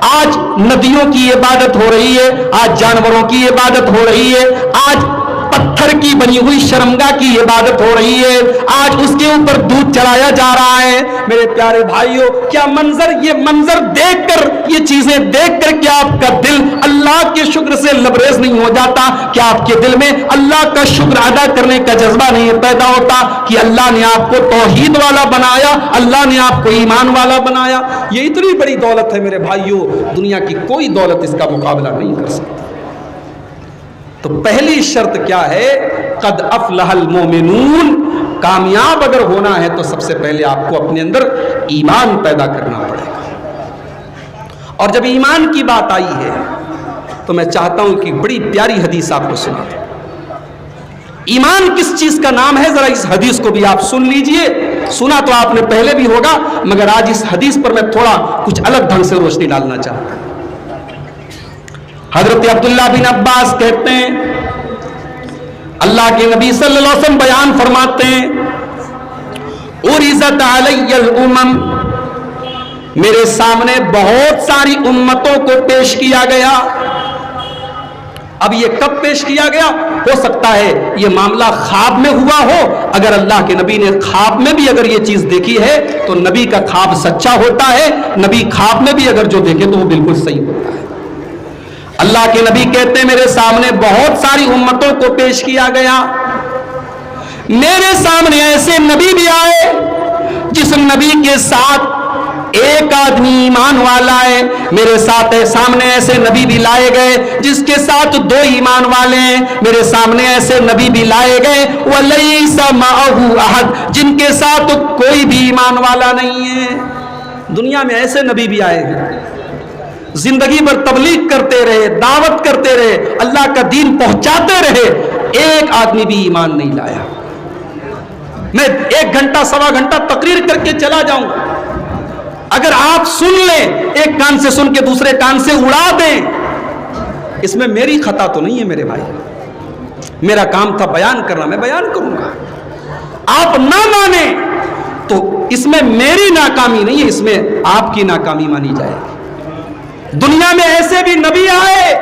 آج ندیوں کی عبادت ہو رہی ہے, آج جانوروں کی عبادت ہو رہی ہے, آج پتھر کی بنی ہوئی شرمگاہ کی عبادت ہو رہی ہے, آج اس کے اوپر دودھ چڑھایا جا رہا ہے. میرے پیارے بھائیوں کیا منظر, یہ منظر دیکھ کر, یہ چیزیں دیکھ کر کیا آپ کا دل اللہ کے شکر سے لبریز نہیں ہو جاتا؟ کیا آپ کے دل میں اللہ کا شکر ادا کرنے کا جذبہ نہیں پیدا ہوتا کہ اللہ نے آپ کو توحید والا بنایا, اللہ نے آپ کو ایمان والا بنایا؟ یہ اتنی بڑی دولت ہے میرے بھائیوں, دنیا کی کوئی دولت اس کا مقابلہ نہیں کر سکتی. تو پہلی شرط کیا ہے؟ قد افلح المومنون. کامیاب اگر ہونا ہے تو سب سے پہلے آپ کو اپنے اندر ایمان پیدا کرنا پڑے گا. اور جب ایمان کی بات آئی ہے تو میں چاہتا ہوں کہ بڑی پیاری حدیث آپ کو سنا دوں. ایمان کس چیز کا نام ہے, ذرا اس حدیث کو بھی آپ سن لیجئے. سنا تو آپ نے پہلے بھی ہوگا مگر آج اس حدیث پر میں تھوڑا کچھ الگ ڈھنگ سے روشنی ڈالنا چاہتا ہوں. حضرت عبداللہ بن عباس کہتے ہیں اللہ کے نبی صلی اللہ علیہ وسلم بیان فرماتے ہیں عرضت علی الامم, میرے سامنے بہت ساری امتوں کو پیش کیا گیا. اب یہ کب پیش کیا گیا؟ ہو سکتا ہے یہ معاملہ خواب میں ہوا ہو. اگر اللہ کے نبی نے خواب میں بھی اگر یہ چیز دیکھی ہے تو نبی کا خواب سچا ہوتا ہے, نبی خواب میں بھی اگر جو دیکھے تو وہ بالکل صحیح ہوتا ہے. اللہ کے نبی کہتے ہیں میرے سامنے بہت ساری امتوں کو پیش کیا گیا, میرے سامنے ایسے نبی بھی آئے جس نبی کے ساتھ ایک آدمی ایمان والا ہے, میرے ساتھ سامنے ایسے نبی بھی لائے گئے جس کے ساتھ 2 ایمان والے ہیں, میرے سامنے ایسے نبی بھی لائے گئے وَلَيْسَ مَعَهُ أَحَدٌ, جن کے ساتھ کوئی بھی ایمان والا نہیں ہے. دنیا میں ایسے نبی بھی آئے ہیں, زندگی بھر تبلیغ کرتے رہے, دعوت کرتے رہے, اللہ کا دین پہنچاتے رہے, ایک آدمی بھی ایمان نہیں لایا. میں 1 گھنٹہ سوا گھنٹہ تقریر کر کے چلا جاؤں, اگر آپ سن لیں, ایک کان سے سن کے دوسرے کان سے اڑا دیں, اس میں میری خطا تو نہیں ہے میرے بھائی. میرا کام تھا بیان کرنا, میں بیان کروں گا. آپ نہ مانیں تو اس میں میری ناکامی نہیں ہے, اس میں آپ کی ناکامی مانی جائے گی. دنیا میں ایسے بھی نبی آئے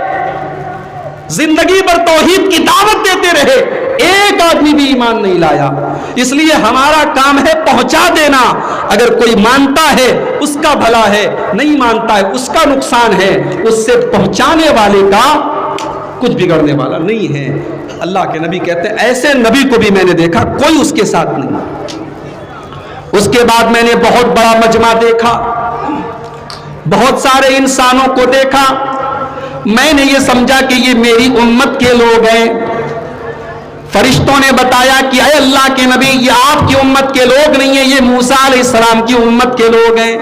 زندگی بھر توحید کی دعوت دیتے رہے, ایک آدمی بھی ایمان نہیں لایا. اس لیے ہمارا کام ہے پہنچا دینا. اگر کوئی مانتا ہے اس کا بھلا ہے, نہیں مانتا ہے اس کا نقصان ہے, اس سے پہنچانے والے کا کچھ بگڑنے والا نہیں ہے. اللہ کے نبی کہتے ہیں ایسے نبی کو بھی میں نے دیکھا, کوئی اس کے ساتھ نہیں. اس کے بعد میں نے بہت بڑا مجمع دیکھا, بہت سارے انسانوں کو دیکھا, میں نے یہ سمجھا کہ یہ میری امت کے لوگ ہیں. فرشتوں نے بتایا کہ اے اللہ کے نبی یہ آپ کی امت کے لوگ نہیں ہیں, یہ موسیٰ علیہ السلام کی امت کے لوگ ہیں.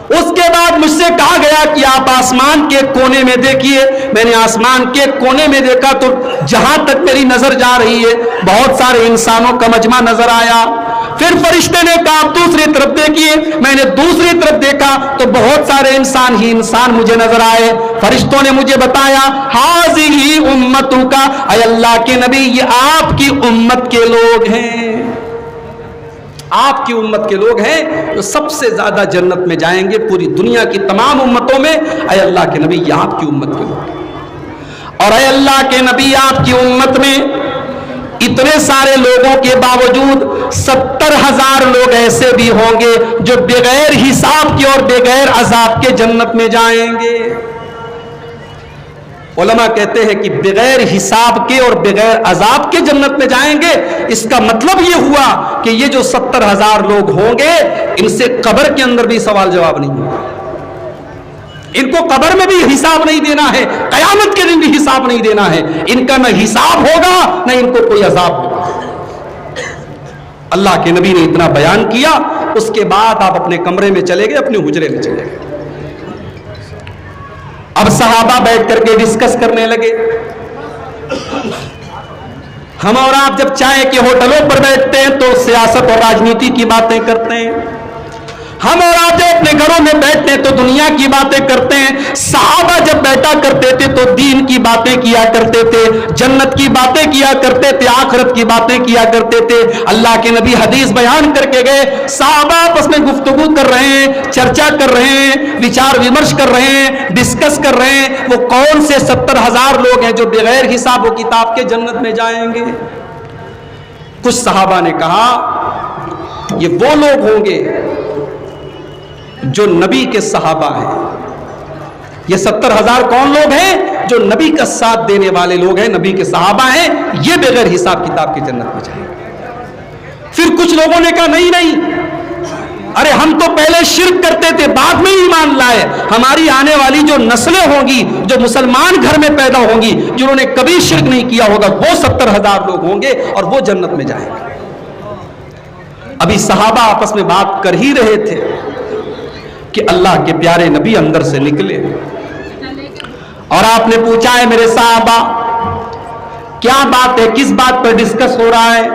اس کے بعد مجھ سے کہا گیا کہ آپ آسمان کے کونے میں دیکھیے. میں نے آسمان کے کونے میں دیکھا تو جہاں تک میری نظر جا رہی ہے بہت سارے انسانوں کا مجمع نظر آیا. پھر فرشتے نے کہا آپ دوسری طرف دیکھیے. میں نے دوسری طرف دیکھا تو بہت سارے انسان ہی انسان مجھے نظر آئے. فرشتوں نے مجھے بتایا ہاذِهِ اُمَّتُکَ, اے اللہ کے نبی یہ آپ کی امت کے لوگ ہیں. آپ کی امت کے لوگ ہیں جو سب سے زیادہ جنت میں جائیں گے پوری دنیا کی تمام امتوں میں. اے اللہ کے نبی، یہ آپ کی امت کے لوگ ہیں. اور اے اللہ کے نبی، آپ کی امت میں اتنے سارے لوگوں کے باوجود 70,000 لوگ ایسے بھی ہوں گے جو بغیر حساب کے اور بغیر عذاب کے جنت میں جائیں گے. علماء کہتے ہیں کہ بغیر حساب کے اور بغیر عذاب کے جنت میں جائیں گے. اس کا مطلب یہ ہوا کہ یہ جو 70,000 لوگ ہوں گے ان سے قبر کے اندر بھی سوال جواب نہیں ہوگا. ان کو قبر میں بھی حساب نہیں دینا ہے, قیامت کے دن بھی حساب نہیں دینا ہے. ان کا نہ حساب ہوگا نہ ان کو کوئی عذاب ہوگا. اللہ کے نبی نے اتنا بیان کیا, اس کے بعد آپ اپنے کمرے میں چلے گئے, اپنے حجرے میں چلے گئے. اب صحابہ بیٹھ کر کے ڈسکس کرنے لگے. ہم اور آپ جب چائے کے ہوٹلوں پر بیٹھتے ہیں تو سیاست اور راجنیتی کی باتیں کرتے ہیں. ہم اور آپ جب اپنے گھروں میں بیٹھتے ہیں تو دنیا کی باتیں کرتے ہیں. صحابہ جب بیٹھا کرتے تھے تو دین کی باتیں کیا کرتے تھے, جنت کی باتیں کیا کرتے تھے, آخرت کی باتیں کیا کرتے تھے. اللہ کے نبی حدیث بیان کر کے گئے, صحابہ آپس میں گفتگو کر رہے ہیں, چرچا کر رہے ہیں, وچار ومرش کر رہے ہیں, ڈسکس کر رہے ہیں. وہ کون سے 70,000 لوگ ہیں جو بغیر حساب و کتاب کے جنت میں جائیں گے؟ کچھ صحابہ نے کہا یہ وہ لوگ ہوں گے جو نبی کے صحابہ ہیں. یہ 70,000 کون لوگ ہیں؟ جو نبی کا ساتھ دینے والے لوگ ہیں, نبی کے صحابہ ہیں. یہ بغیر حساب کتاب کی جنت میں جائیں گے. پھر کچھ لوگوں نے کہا نہیں, ارے ہم تو پہلے شرک کرتے تھے, بعد میں ایمان لائے. ہماری آنے والی جو نسلیں ہوں گی, جو مسلمان گھر میں پیدا ہوں گی, جنہوں نے کبھی شرک نہیں کیا ہوگا, وہ 70,000 لوگ ہوں گے اور وہ جنت میں جائیں گے. ابھی صحابہ آپس میں بات کر ہی رہے تھے کہ اللہ کے پیارے نبی اندر سے نکلے اور آپ نے پوچھا ہے میرے صحابہ کیا بات ہے, کس بات پر ڈسکس ہو رہا ہے,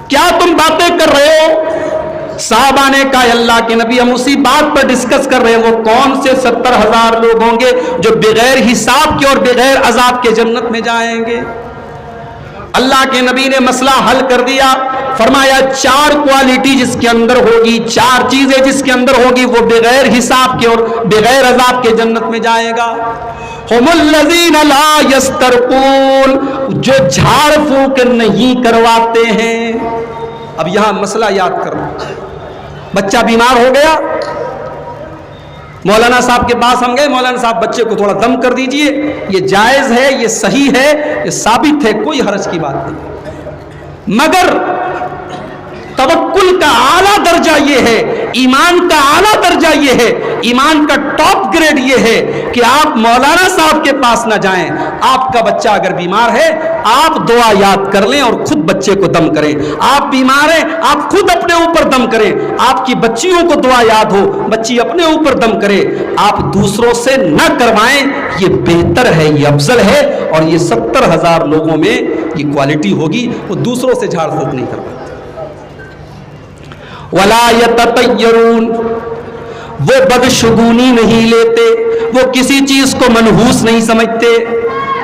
کیا تم باتیں کر رہے ہو؟ صحابہ نے کہا اللہ کے نبی ہم اسی بات پر ڈسکس کر رہے ہیں, وہ کون سے 70,000 لوگ ہوں گے جو بغیر حساب کے اور بغیر عذاب کے جنت میں جائیں گے. اللہ کے نبی نے مسئلہ حل کر دیا. فرمایا 4 کوالٹی جس کے اندر ہوگی, 4 چیزیں جس کے اندر ہوگی, وہ بغیر حساب کے اور بغیر عذاب کے جنت میں جائے گا. ہم الذین لا یسترقون, جو جھاڑ پھونک نہیں کرواتے ہیں. اب یہاں مسئلہ یاد کرو, بچہ بیمار ہو گیا, مولانا صاحب کے پاس ہم گئے, مولانا صاحب بچے کو تھوڑا دم کر دیجئے, یہ جائز ہے, یہ صحیح ہے, یہ ثابت ہے, کوئی حرج کی بات نہیں. مگر توکل کا اعلیٰ درجہ یہ ہے, ایمان کا اعلیٰ درجہ یہ ہے, ایمان کا ٹاپ گریڈ یہ ہے کہ آپ مولانا صاحب کے پاس نہ جائیں. آپ کا بچہ اگر بیمار ہے آپ دعا یاد کر لیں اور خود بچے کو دم کریں. آپ بیمار ہیں آپ خود اپنے اوپر دم کریں. آپ کی بچیوں کو دعا یاد ہو, بچی اپنے اوپر دم کرے. آپ دوسروں سے نہ کروائیں, یہ بہتر ہے, یہ افضل ہے. اور یہ 70,000 لوگوں میں یہ کوالٹی ہوگی, وہ دوسروں سے جھاڑ پھونک نہیں کرواتے. ولا یتطیرون, وہ بدشگونی نہیں لیتے, وہ کسی چیز کو منحوس نہیں سمجھتے.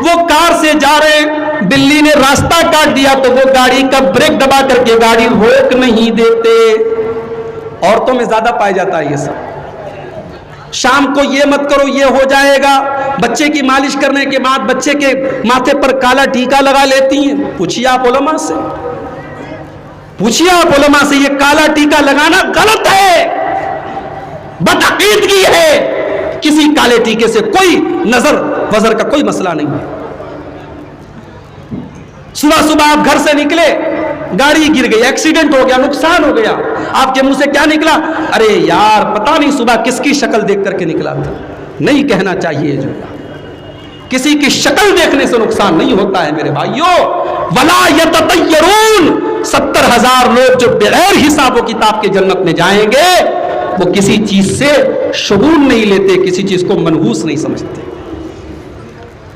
وہ کار سے جا رہے, بلی نے راستہ کاٹ دیا تو وہ گاڑی کا بریک دبا کر کے گاڑی روک نہیں دیتے. عورتوں میں زیادہ پایا جاتا ہے یہ سب. شام کو یہ مت کرو یہ ہو جائے گا. بچے کی مالش کرنے کے بعد بچے کے ماتھے پر کالا ٹیکا لگا لیتی ہیں. پوچھیے آپ علماء سے, پوچھیے آپ علماء سے, یہ کالا ٹیکا لگانا غلط ہے, بدعقیدگی ہے. کسی کالے ٹیکے سے کوئی نظر وزر کا کوئی مسئلہ نہیں ہے. صبح صبح آپ گھر سے نکلے, گاڑی گر گئی, ایکسیڈنٹ ہو گیا, نقصان ہو گیا, آپ کے منہ سے کیا نکلا؟ ارے یار پتہ نہیں صبح کس کی شکل دیکھ کر کے نکلا تھا. نہیں کہنا چاہیے, جو کسی کی شکل دیکھنے سے نقصان نہیں ہوتا ہے میرے بھائیوں. ولا یتطیرون, 70,000 لوگ جو بغیر حساب و کتاب کے جنت میں جائیں گے وہ کسی چیز سے شگون نہیں لیتے, کسی چیز کو منحوس نہیں سمجھتے.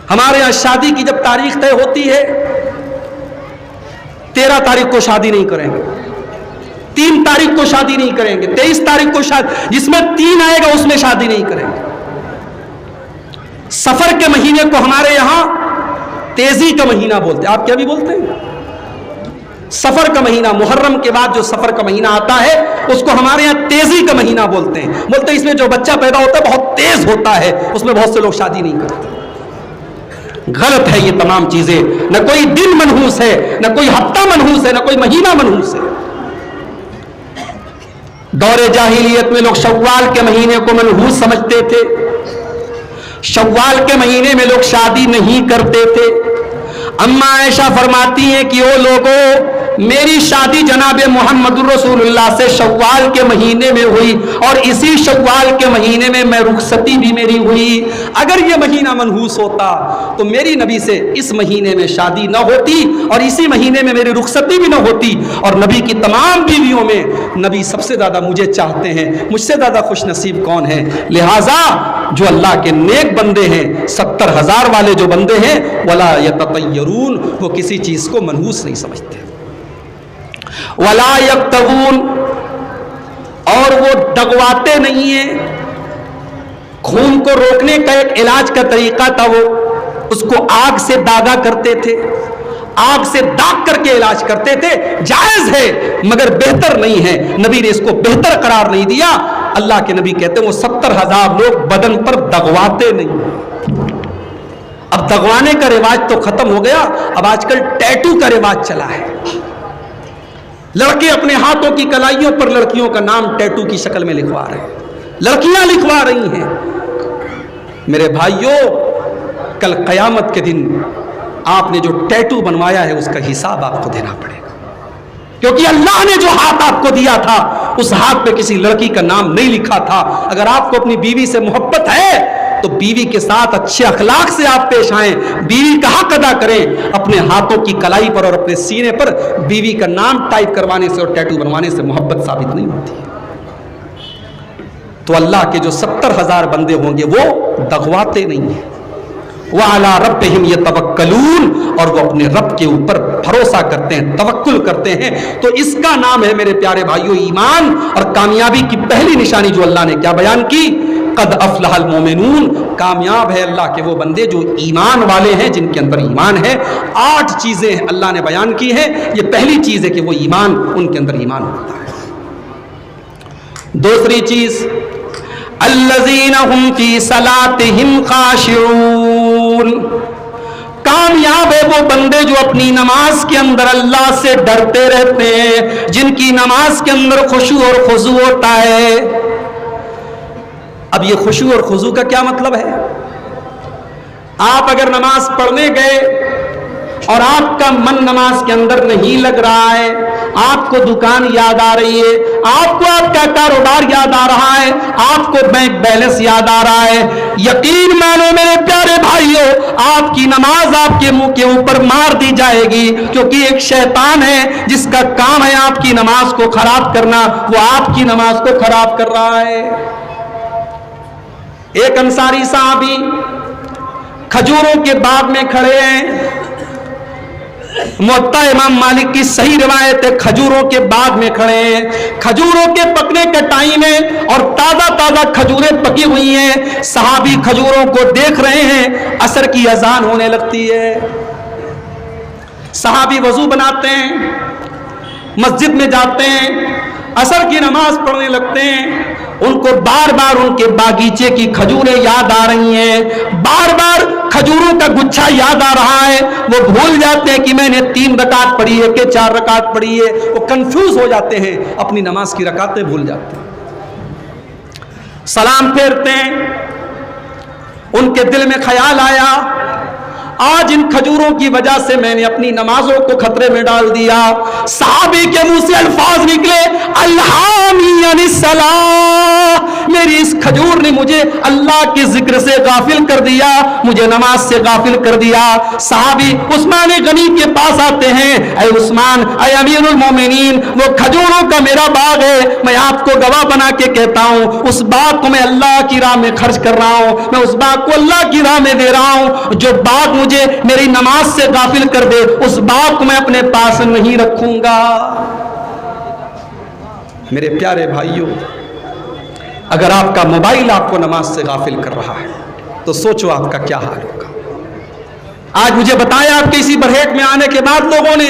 ہمارے یہاں شادی کی جب تاریخ طے ہوتی ہے 13 تاریخ کو شادی نہیں کریں گے, 3 تاریخ کو شادی نہیں کریں گے, 23 تاریخ کو شادی, جس میں 3 آئے گا اس میں شادی نہیں کریں گے. سفر کے مہینے کو ہمارے یہاں تیزی کا مہینہ بولتے ہیں. آپ کیا بھی بولتے ہیں؟ سفر کا مہینہ، محرم کے بعد جو سفر کا مہینہ آتا ہے اس کو ہمارے یہاں تیزی کا مہینہ بولتے ہیں. بولتے ہیں اس میں جو بچہ پیدا ہوتا ہے بہت تیز ہوتا ہے، اس میں بہت سے لوگ شادی نہیں کرتے. غلط ہے یہ تمام چیزیں. نہ کوئی دن منحوس ہے، نہ کوئی ہفتہ منحوس ہے، نہ کوئی مہینہ منحوس ہے. دور جاہلیت میں لوگ شوال کے مہینے کو منحوس سمجھتے تھے. شوال کے مہینے میں لوگ شادی نہیں کرتے تھے. اما عائشہ فرماتی ہیں کہ او لوگوں، میری شادی جناب محمد رسول اللہ سے شوال کے مہینے میں ہوئی، اور اسی شوال کے مہینے میں رخصتی بھی میری ہوئی. اگر یہ مہینہ منحوس ہوتا تو میری نبی سے اس مہینے میں شادی نہ ہوتی اور اسی مہینے میں میری رخصتی بھی نہ ہوتی. اور نبی کی تمام بیویوں میں نبی سب سے زیادہ مجھے چاہتے ہیں. مجھ سے زیادہ خوش نصیب کون ہے؟ لہٰذا جو اللہ کے نیک بندے ہیں، 70,000 والے جو بندے ہیں، ولا یتطیرون، وہ کسی چیز کو منحوس نہیں سمجھتے. ولا یبتغون، اور وہ دغواتے نہیں ہیں. خون کو روکنے کا ایک علاج کا طریقہ تھا، وہ اس کو آگ سے داغا کرتے تھے. آگ سے داغ کر کے علاج کرتے تھے. جائز ہے مگر بہتر نہیں ہے. نبی نے اس کو بہتر قرار نہیں دیا. اللہ کے نبی کہتے ہیں وہ 70,000 لوگ بدن پر دغواتے نہیں. اب دغوانے کا رواج تو ختم ہو گیا. اب آج کل ٹیٹو کا رواج چلا ہے. لڑکے اپنے ہاتھوں کی کلائیوں پر لڑکیوں کا نام ٹیٹو کی شکل میں لکھوا رہے ہیں. لڑکیاں لکھوا رہی ہیں. میرے بھائیوں، کل قیامت کے دن آپ نے جو ٹیٹو بنوایا ہے اس کا حساب آپ کو دینا پڑے گا. کیونکہ اللہ نے جو ہاتھ آپ کو دیا تھا اس ہاتھ پہ کسی لڑکی کا نام نہیں لکھا تھا. اگر آپ کو اپنی بیوی سے محبت ہے تو بیوی کے ساتھ اچھے اخلاق سے آپ پیش آئیں. بیوی کا حق ادا کریں. اپنے ہاتھوں کی کلائی پر اور اپنے سینے پر بیوی کا نام ٹائپ کروانے سے اور ٹیٹو بنوانے سے محبت ثابت نہیں ہوتی. تو اللہ کے جو 70,000 بندے ہوں گے وہ دغواتے نہیں ہیں. وَعَلَىٰ رَبِّهِمْ يَتَوَكَّلُونَ، اور وہ اپنے رب کے اوپر بھروسہ کرتے ہیں، توکل کرتے ہیں. تو اس کا نام ہے میرے پیارے بھائیوں ایمان. اور کامیابی کی پہلی نشانی جو اللہ نے کیا بیان کی؟ قد افلح المومنون. کامیاب ہے اللہ کے وہ بندے جو ایمان والے ہیں، جن کے اندر ایمان ہے. 8 چیزیں اللہ نے بیان کی ہیں. یہ پہلی چیز ہے کہ وہ ایمان، ان کے اندر ایمان ہوتا ہے. دوسری چیز، الذین هم فی صلاتهم خاشعون. کامیاب ہے وہ بندے جو اپنی نماز کے اندر اللہ سے ڈرتے رہتے ہیں، جن کی نماز کے اندر خشوع اور خضوع ہوتا ہے. اب یہ خشوع اور خضوع کا کیا مطلب ہے؟ آپ اگر نماز پڑھنے گئے اور آپ کا من نماز کے اندر نہیں لگ رہا ہے، آپ کو دکان یاد آ رہی ہے، آپ کو آپ کا کاروبار یاد آ رہا ہے، آپ کو بینک بیلنس یاد آ رہا ہے، یقین مانو میرے پیارے بھائیوں، آپ کی نماز آپ کے منہ کے اوپر مار دی جائے گی. کیونکہ ایک شیطان ہے جس کا کام ہے آپ کی نماز کو خراب کرنا، وہ آپ کی نماز کو خراب کر رہا ہے. ایک انصاری صحابی کھجوروں کے باغ میں کھڑے ہیں. موطا امام مالک کی صحیح روایت ہے، کھجوروں کے باغ میں کھڑے ہیں. کھجوروں کے پکنے کا ٹائم ہے اور تازہ تازہ کھجوریں پکی ہوئی ہیں. صحابی کھجوروں کو دیکھ رہے ہیں. عصر کی اذان ہونے لگتی ہے. صحابی وضو بناتے ہیں، مسجد میں جاتے ہیں، عصر کی نماز پڑھنے لگتے ہیں. ان کو بار بار ان کے باغیچے کی کھجوریں یاد آ رہی ہیں، بار بار کھجوروں کا گچھا یاد آ رہا ہے. وہ بھول جاتے ہیں کہ میں نے 3 رکعت پڑھی ہے کہ 4 رکعت پڑھی ہے. وہ کنفیوز ہو جاتے ہیں، اپنی نماز کی رکعتیں بھول جاتے ہیں. سلام پھیرتے ہیں. ان کے دل میں خیال آیا، آج ان کھجوروں کی وجہ سے میں نے اپنی نمازوں کو خطرے میں ڈال دیا. صحابی کے منہ سے الفاظ نکلے، الہامی عن الصلاۃ، میری اس کھجور نے مجھے اللہ کے ذکر سے غافل کر دیا، مجھے نماز سے غافل کر دیا. صحابی عثمان غنی کے پاس آتے ہیں، اے عثمان، اے امیر المومنین، وہ کھجوروں کا میرا باغ ہے، میں آپ کو گواہ بنا کے کہتا ہوں، اس باغ کو میں اللہ کی راہ میں خرچ کر رہا ہوں، میں اس باغ کو اللہ کی راہ میں دے رہا ہوں. جو باغ مجھے میری نماز سے غافل کر دے، اس باغ کو میں اپنے پاس نہیں رکھوں گا. میرے پیارے بھائیوں، اگر آپ کا موبائل آپ کو نماز سے غافل کر رہا ہے تو سوچو آپ کا کیا حال ہوگا. آج مجھے بتایا آپ کے اسی بریک میں آنے کے بعد لوگوں نے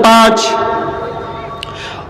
5,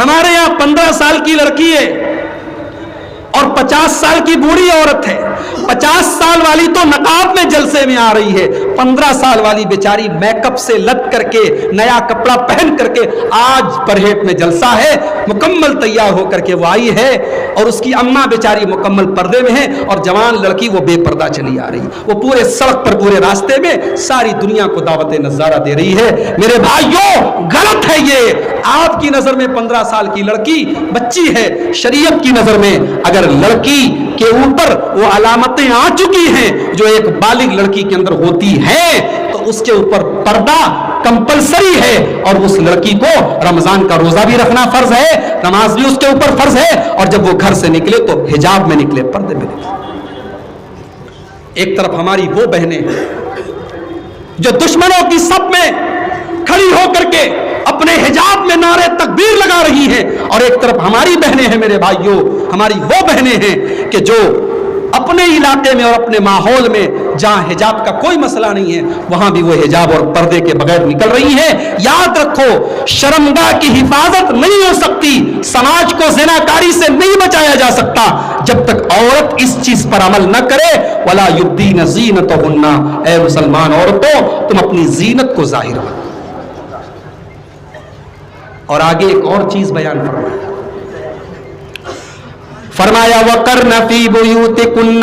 ہمارے یہاں 15 سال کی لڑکی ہے اور 50 سال کی بوڑھی عورت ہے. 50 سال والی تو نقاب میں جلسے میں آ رہی ہے, 15 سال والی بیچاری میک اپ سے لت کر کے نیا کپڑا پہن کر کے آج پرہیٹ میں جلسہ ہے, مکمل تیار ہو کر کے وہ آئی ہے, اور اس کی اماں بیچاری مکمل پردے میں ہے, اور جوان لڑکی وہ بے پردہ چلی آ رہی, وہ پورے سڑک پر پورے راستے میں ساری دنیا کو دعوت نظارہ دے رہی ہے. میرے بھائیوں غلط ہے یہ. آپ کی نظر میں 15 سال کی لڑکی بچی ہے, شریعت کی نظر میں اگر لڑکی کے اوپر وہ علامتیں آ چکی ہیں جو ایک بالغ لڑکی کے اندر ہوتی ہیں, تو اس کے اوپر پردہ کمپلسری ہے, اور اس لڑکی کو رمضان کا روزہ بھی رکھنا فرض ہے, نماز بھی اس کے اوپر فرض ہے, اور جب وہ گھر سے نکلے تو حجاب میں نکلے, پردے میں نکلے. ایک طرف ہماری وہ بہنیں جو دشمنوں کی صف میں کھڑی ہو کر کے اپنے حجاب میں نعرے تکبیر لگا رہی ہیں, اور ایک طرف ہماری بہنیں ہیں میرے بھائیوں, ہماری وہ بہنیں ہیں کہ جو اپنے علاقے میں اور اپنے ماحول میں جہاں حجاب کا کوئی مسئلہ نہیں ہے وہاں بھی وہ حجاب اور پردے کے بغیر نکل رہی ہیں. یاد رکھو, شرمگاہ کی حفاظت نہیں ہو سکتی, سماج کو زناکاری سے نہیں بچایا جا سکتا جب تک عورت اس چیز پر عمل نہ کرے. وَلَا يُبْدِينَ زِينَتَهُنَّ, اے مسلمان عورتوں تم اپنی زینت کو ظاہر کرو. اور آگے ایک اور چیز بیان فرمایا وَقَرْنَ فِي بُيُوتِكُنَّ,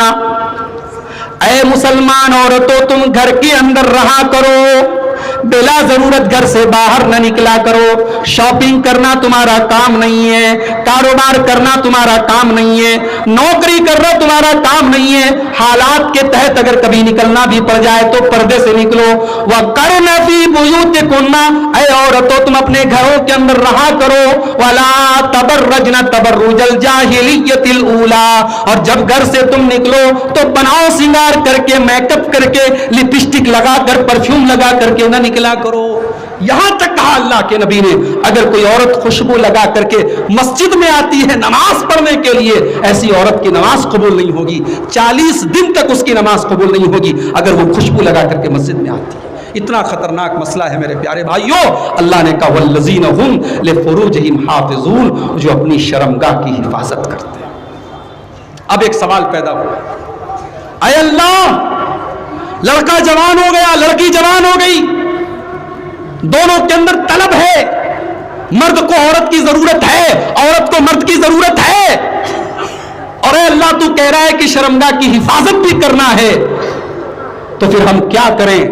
اے مسلمان عورتوں تم گھر کے اندر رہا کرو, بلا ضرورت گھر سے باہر نہ نکلا کرو. شاپنگ کرنا تمہارا کام نہیں ہے, کاروبار کرنا تمہارا کام نہیں ہے, نوکری کرنا تمہارا کام نہیں ہے. حالات کے تحت اگر کبھی نکلنا بھی پڑ جائے تو پردے سے نکلو. وَقَرْنَ فِي بُيُوتِكُنَّ, اے عورتوں تم اپنے گھروں کے اندر رہا کرو. وَلَا تَبَرَّجْنَ تَبَرُّجَ الْجَاهِلِيَّةِ الْأُولَى, اور جب گھر سے تم نکلو تو بناؤ سنگار کر کے, میک اپ کر کے, لپسٹک لگا کر, پرفیوم لگا کر کے نہ نکلا کرو. یہاں تک کہا اللہ کے نبی نے اگر کوئی عورت خوشبو لگا کر کے مسجد میں آتی ہے نماز پڑھنے کے لیے, ایسی عورت کی نماز قبول نہیں ہوگی, 40 دن تک اس کی نماز قبول نہیں ہوگی اگر وہ خوشبو لگا کر کے مسجد میں آتی ہے. اتنا خطرناک مسئلہ ہے میرے پیارے بھائیوں. اللہ نے کہا والذین هم لفروجہم حافظون, جو اپنی شرمگاہ کی حفاظت کرتے ہیں. اب ایک سوال پیدا ہوا, اے اللہ لڑکا جوان ہو گیا, لڑکی جوان ہو گئی, دونوں کے اندر طلب ہے, مرد کو عورت کی ضرورت ہے, عورت کو مرد کی ضرورت ہے, اور اے اللہ تو کہہ رہا ہے کہ شرمگاہ کی حفاظت بھی کرنا ہے, تو پھر ہم کیا کریں؟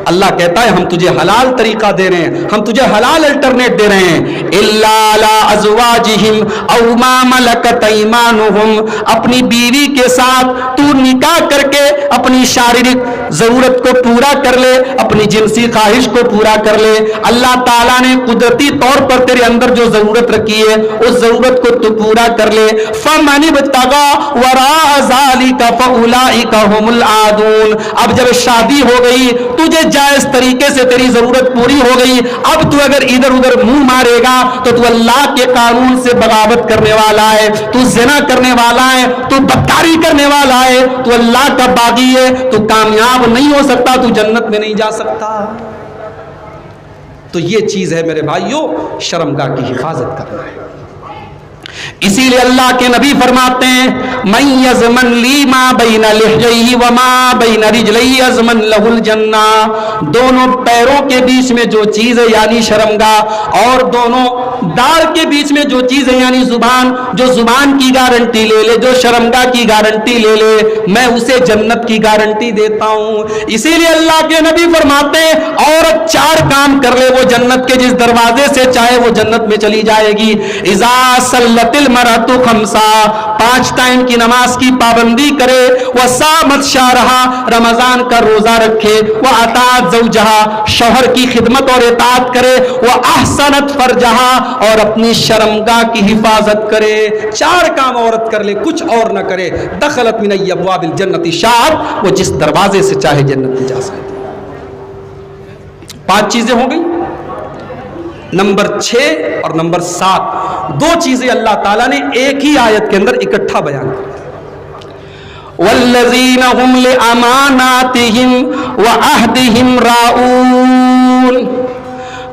اللہ کہتا ہے ہم تجھے حلال طریقہ دے رہے ہیں, ہم تجھے حلال الٹرنیٹ دے رہے ہیں. الا علی ازواجہم او ما ملکت ایمانہم, اپنی بیوی کے ساتھ تو نکاح کر کے اپنی شاریرک ضرورت کو پورا کر لے, اپنی جنسی خواہش کو پورا کر لے. اللہ تعالیٰ نے قدرتی طور پر تیرے اندر جو ضرورت رکھی ہے اس ضرورت کو تو پورا کر لے. فمن ابتغى وراء ذلك فاولئک هم العادون, اب جب شادی ہو گئی, تجھے جائز طریقے سے تیری ضرورت پوری ہو گئی, اب تو اگر ادھر ادھر منہ مارے گا تو تو اللہ کے قانون سے بغاوت کرنے والا ہے, تو زنا کرنے والا ہے, تو بدکاری کرنے والا ہے, تو اللہ کا باغی ہے, تو کامیاب نہیں ہو سکتا, تو جنت میں نہیں جا سکتا. تو یہ چیز ہے میرے بھائیوں, شرمگاہ کی حفاظت کرنا ہے. اسی لیے اللہ کے نبی فرماتے ہیں من یضمن لی ما بین لحیہ وما بین رجلیہ یضمن لہ الجنہ, دونوں پیروں کے بیچ میں جو چیز ہے یعنی شرمگاہ, اور دونوں داڑھ کے بیچ میں جو چیز ہے یعنی زبان, جو زبان کی گارنٹی لے لے, جو شرمگاہ کی گارنٹی لے لے, میں اسے جنت کی گارنٹی دیتا ہوں. اسی لیے اللہ کے نبی فرماتے ہیں عورت 4 کام کر لے وہ جنت کے جس دروازے سے چاہے وہ جنت میں چلی جائے گی. اذا صلت المرأۃ خمسا, 5 ٹائم کی نماز کی پابندی کرے, وصامت شہرہا, رمضان کا روزہ رکھے, واطاعت زوجہا, شوہر کی خدمت اور اطاعت کرے, واحسنت فرجہا, اور اپنی شرمگاہ کی حفاظت کرے. 4 کام عورت کر لے, کچھ اور نہ کرے, دخلت من ابواب الجنت شاءت, وہ جس دروازے سے چاہے جنت میں جا سکتی. 5 چیزیں ہو گئی. نمبر 6 اور نمبر 7, 2 چیزیں اللہ تعالیٰ نے ایک ہی آیت کے اندر اکٹھا بیان کی. والذین هم لاماناتہم وعہدہم راؤون,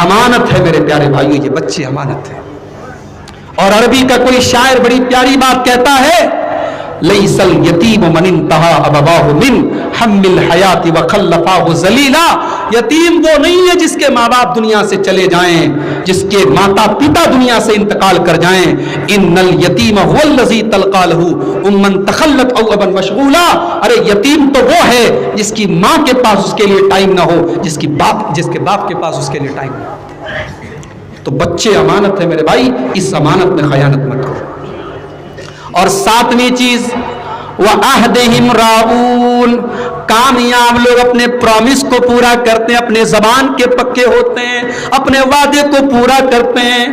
امانت ہے میرے پیارے بھائیوں، یہ بچے امانت ہیں۔ اور عربی کا کوئی شاعر بڑی پیاری بات کہتا ہے، لیس الیتیم من انتہا ابواہ من حم الحیات وخلفاہ ذلیلا، یتیم وہ نہیں ہے جس کے ماں باپ دنیا سے چلے جائیں، جس کے ماتا پتا دنیا سے انتقال کر جائیں۔ ان الیتیم هو الذی تلقى له امن تخلت او ابا مشغولا، ارے یتیم تو وہ ہے جس کی ماں کے پاس اس کے لیے ٹائم نہ ہو، جس کے باپ کے پاس اس کے لیے ٹائم نہ ہو۔ تو بچے امانت ہے میرے بھائی، اس امانت میں خیانت مت کرو۔ اور ساتویں چیز وَعَهْدِهِمْ رَاعُونَ، کامیاب لوگ اپنے پرومس کو پورا کرتے ہیں، اپنے زبان کے پکے ہوتے ہیں، اپنے وعدے کو پورا کرتے ہیں،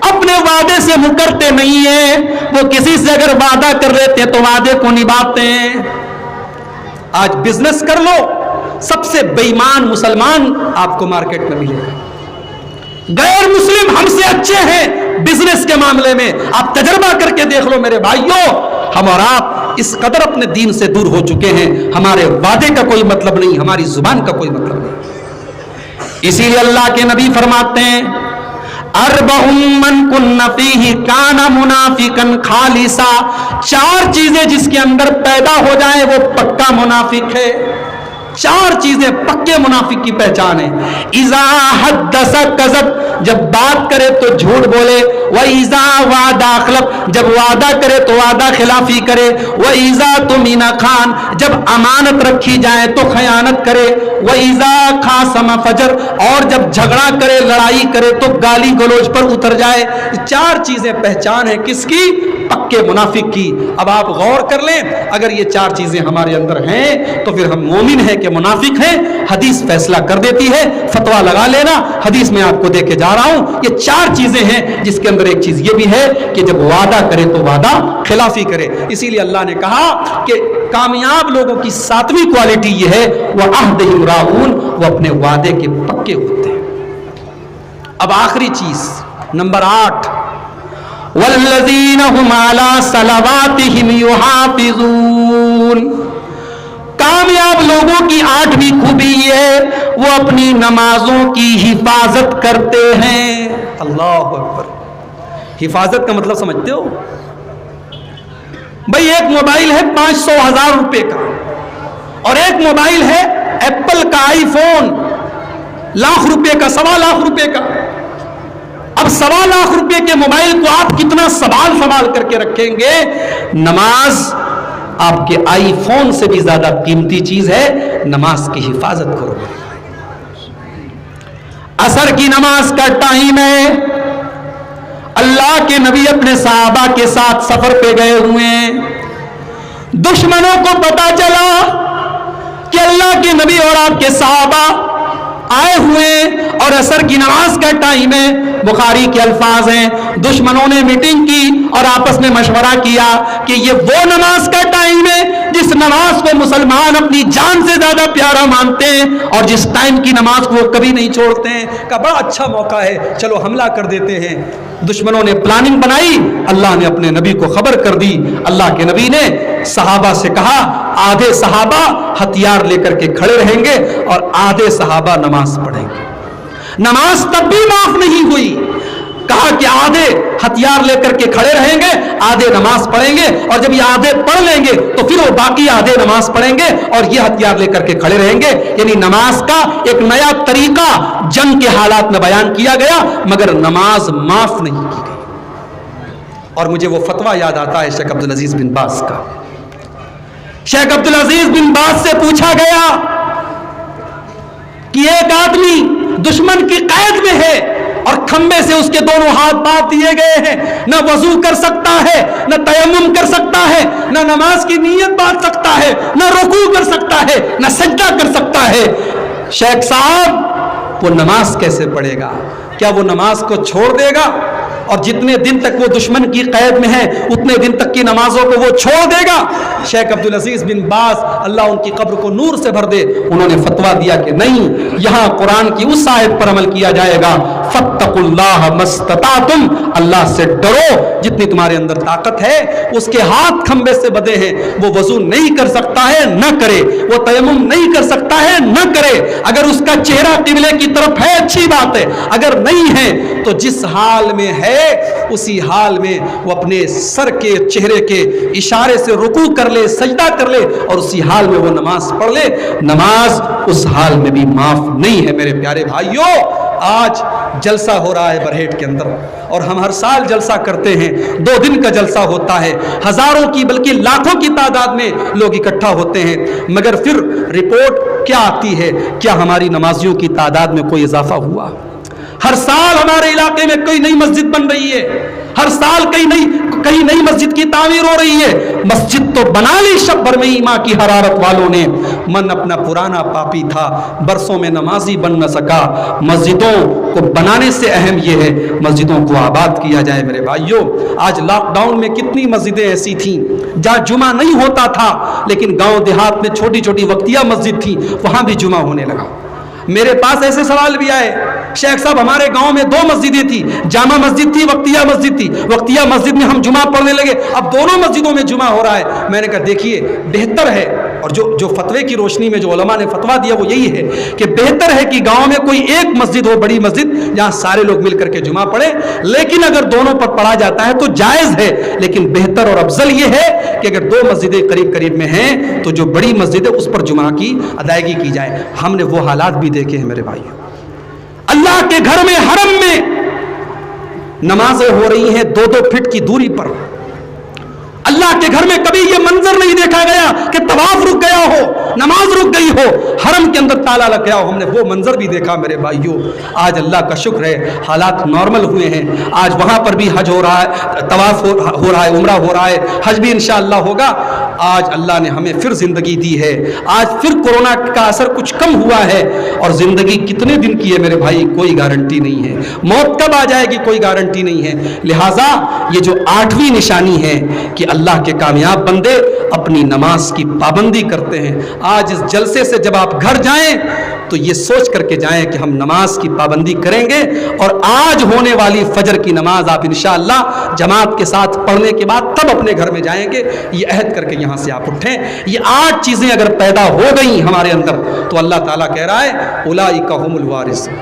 اپنے وعدے سے مکرتے نہیں ہیں۔ وہ کسی سے اگر وعدہ کر لیتے ہیں تو وعدے کو نبھاتے ہیں۔ آج بزنس کر لو، سب سے بے ایمان مسلمان آپ کو مارکیٹ میں ملے گا۔ غیر مسلم ہم سے اچھے ہیں بزنس کے معاملے میں، آپ تجربہ کر کے دیکھ لو میرے بھائیوں۔ ہم اور آپ اس قدر اپنے دین سے دور ہو چکے ہیں، ہمارے وعدے کا کوئی مطلب نہیں، ہماری زبان کا کوئی مطلب نہیں۔ اسی لیے اللہ کے نبی فرماتے ہیں اربع من کن فیہ کان منافقا خالصا، چار چیزیں جس کے اندر پیدا ہو جائیں وہ پکا منافق ہے۔ چار چیزیں پکے منافق کی پہچان ہے۔ اذا حدث کذب، جب بات کرے تو جھوٹ بولے، واذا وعد اخلف، جب وعدہ کرے تو وعدہ خلافی کرے، واذا تمن خان، جب امانت رکھی جائے تو خیانت کرے، واذا خاصم فجر، اور جب جھگڑا کرے لڑائی کرے تو گالی گلوچ پر اتر جائے۔ چار چیزیں پہچان ہے کس کی؟ پکے منافق کی۔ اب آپ غور کر لیں، اگر یہ چار چیزیں ہمارے اندر ہیں تو پھر ہم مومن ہیں کہ منافق ہیں؟ حدیث فیصلہ کر دیتی ہے، فتویٰ لگا لینا۔ حدیث میں آپ کو دے کے جا رہا ہوں، یہ چار چیزیں ہیں جس کے اندر ایک چیز یہ بھی ہے کہ جب وعدہ کرے تو وعدہ خلافی کرے۔ اسی لیے اللہ نے کہا کہ کامیاب لوگوں کی ساتویں کوالٹی یہ ہے وَعَهْدِهِمْ رَاعُونَ، وہ اپنے وعدے کے پکے ہوتے ہیں۔ اب آخری چیز نمبر 8 وَالَّذِينَ هُمْ عَلَى صَلَوَاتِهِمْ يُحَافِظُونَ، کامیاب لوگوں کی 8ویں خوبی یہ ہے وہ اپنی نمازوں کی حفاظت کرتے ہیں۔ اللہ اکبر، حفاظت کا مطلب سمجھتے ہو؟ بھئی ایک موبائل ہے 500,000 روپے کا، اور ایک موبائل ہے ایپل کا آئی فون لاکھ روپے کا، 1.25 لاکھ روپے کا۔ اب 1.25 لاکھ روپے کے موبائل کو آپ کتنا سنبھال کر کے رکھیں گے؟ نماز آپ کے آئی فون سے بھی زیادہ قیمتی چیز ہے، نماز کی حفاظت کرو۔ عصر کی نماز کا ٹائم ہے، اللہ کے نبی اپنے صحابہ کے ساتھ سفر پہ گئے ہوئے ہیں، دشمنوں کو پتا چلا کہ اللہ کے نبی اور آپ کے صحابہ آئے ہوئے اور عصر کی نماز کا ٹائم ہے۔ بخاری کے الفاظ ہیں، دشمنوں نے میٹنگ کی اور آپس میں مشورہ کیا کہ یہ وہ نماز کا ٹائم ہے جس نماز کو مسلمان اپنی جان سے زیادہ پیارا مانتے ہیں اور جس ٹائم کی نماز کو وہ کبھی نہیں چھوڑتے ہیں۔ کہ بڑا اچھا موقع ہے، چلو حملہ کر دیتے ہیں۔ دشمنوں نے پلاننگ بنائی، اللہ نے اپنے نبی کو خبر کر دی۔ اللہ کے نبی نے صحابہ سے کہا آدھے صحابہ ہتھیار لے کر کے کھڑے رہیں گے اور آدھے صحابہ نماز پڑھیں گے۔ نماز تب بھی معاف نہیں ہوئی، کہا کہ آدھے ہتھیار لے کر کے کھڑے رہیں گے، آدھے نماز پڑھیں گے، اور جب یہ آدھے پڑھ لیں گے تو پھر وہ باقی آدھے نماز پڑھیں گے اور یہ ہتھیار لے کر کے کھڑے رہیں گے۔ یعنی نماز کا ایک نیا طریقہ جنگ کے حالات میں بیان کیا گیا، مگر نماز معاف نہیں کی گئی۔ اور مجھے وہ فتویٰ یاد آتا ہے شیخ عبدالعزیز بن باز کا۔ شیخ عبدالعزیز بن باز سے پوچھا گیا کہ ایک آدمی دشمن کی قید میں ہے اور کھمبے سے اس کے دونوں ہاتھ باندھ دیے گئے ہیں، نہ وضو کر سکتا ہے، نہ تیمم کر سکتا ہے، نہ نماز کی نیت باندھ سکتا ہے، نہ رکوع کر سکتا ہے، نہ سجدہ کر سکتا ہے۔ شیخ صاحب وہ نماز کیسے پڑھے گا؟ کیا وہ نماز کو چھوڑ دے گا؟ اور جتنے دن تک وہ دشمن کی قید میں ہے اتنے دن تک کی نمازوں کو وہ چھوڑ دے گا؟ شیخ عبدالعزیز بن باز اللہ ان کی قبر کو نور سے بھر دے، انہوں نے فتویٰ دیا کہ نہیں، یہاں قرآن کی اس آیت پر عمل کیا جائے گا فاتقوا اللہ مستطعتم، اللہ سے ڈرو جتنی تمہارے اندر طاقت ہے. اس کے ہاتھ کھمبے سے بدے ہیں، وہ وضو نہیں کر سکتا ہے نہ کرے، وہ تیمم نہیں کر سکتا ہے نہ کرے. اگر اس کا چہرہ قبلے کی طرف ہے اچھی بات ہے، اگر نہیں ہے تو جس حال میں ہے اسی حال میں وہ اپنے سر کے چہرے کے اشارے سے رکوع کر لے، سجدہ کر لے اور اسی حال میں وہ نماز پڑھ لے. نماز اس حال میں بھی معاف نہیں ہے. میرے پیارے بھائیوں، آج جلسہ ہو رہا ہے برہیٹ کے اندر، اور ہم ہر سال جلسہ کرتے ہیں. 2 دن کا جلسہ ہوتا ہے، ہزاروں کی بلکہ لاکھوں کی تعداد میں لوگ اکٹھا ہوتے ہیں. مگر پھر رپورٹ کیا آتی ہے؟ کیا ہماری نمازیوں کی تعداد میں کوئی اضافہ ہوا؟ ہر سال ہمارے علاقے میں کوئی نئی مسجد بن رہی ہے، ہر سال کئی نئی مسجد کی تعمیر ہو رہی ہے. مسجد تو بنا لی شب بھر میں ماں کی حرارت والوں نے، من اپنا پرانا پاپی تھا، برسوں میں نمازی بن نہ سکا. مسجدوں کو بنانے سے اہم یہ ہے مسجدوں کو آباد کیا جائے. میرے بھائیوں، آج لاک ڈاؤن میں کتنی مسجدیں ایسی تھیں جہاں جمعہ نہیں ہوتا تھا، لیکن گاؤں دیہات میں چھوٹی چھوٹی وقتیہ مسجد تھی، وہاں بھی جمعہ ہونے لگا. میرے پاس ایسے سوال بھی آئے، شیخ صاحب ہمارے گاؤں میں 2 مسجدیں تھی، جامع مسجد تھی، وقتیہ مسجد تھی. وقتیہ مسجد میں ہم جمعہ پڑھنے لگے، اب دونوں مسجدوں میں جمعہ ہو رہا ہے. میں نے کہا دیکھیے بہتر ہے، اور جو فتوے کی روشنی میں جو علماء نے فتوا دیا وہ یہی ہے کہ بہتر ہے کہ گاؤں میں کوئی ایک مسجد ہو، بڑی مسجد، جہاں سارے لوگ مل کر کے جمعہ پڑھیں. لیکن اگر دونوں پر پڑھا جاتا ہے تو جائز ہے، لیکن بہتر اور افضل یہ ہے کہ اگر 2 مسجدیں قریب قریب میں ہیں تو جو بڑی مسجد ہے اس پر جمعہ کی ادائیگی کی جائے. ہم نے وہ حالات بھی دیکھے ہیں میرے بھائی. اللہ کے گھر میں، حرم میں نمازیں ہو رہی ہیں 2-2 فٹ کی دوری پر. اللہ کے گھر میں کبھی یہ منظر نہیں دیکھا گیا کہ طواف رک گیا ہو، نماز رک گئی ہو، حرم کے اندر تالا لگ گیا ہو. ہم نے وہ منظر بھی دیکھا میرے بھائیوں. آج اللہ کا شکر ہے حالات نارمل ہوئے ہیں. آج وہاں پر بھی حج ہو رہا ہے، طواف ہو رہا ہے، عمرہ ہو رہا ہے، حج بھی انشاءاللہ ہوگا. آج اللہ نے ہمیں پھر زندگی دی ہے، آج پھر کورونا کا اثر کچھ کم ہوا ہے. اور زندگی کتنے دن کی ہے میرے بھائی کوئی گارنٹی نہیں ہے، موت کب آ جائے گی کوئی گارنٹی نہیں ہے. لہٰذا یہ جو 8ویں نشانی ہے کہ اللہ کے کامیاب بندے اپنی نماز کی پابندی کرتے ہیں. آج اس جلسے سے جب آپ گھر جائیں تو یہ سوچ کر کے جائیں کہ ہم نماز کی پابندی کریں گے، اور آج ہونے والی فجر کی نماز آپ انشاءاللہ جماعت کے ساتھ پڑھنے کے بعد تب اپنے گھر میں جائیں گے. یہ عہد کر کے یہاں سے آپ اٹھیں. یہ 8 چیزیں اگر پیدا ہو گئیں ہمارے اندر تو اللہ تعالیٰ کہہ رہا ہے اولئک هم الوارثون.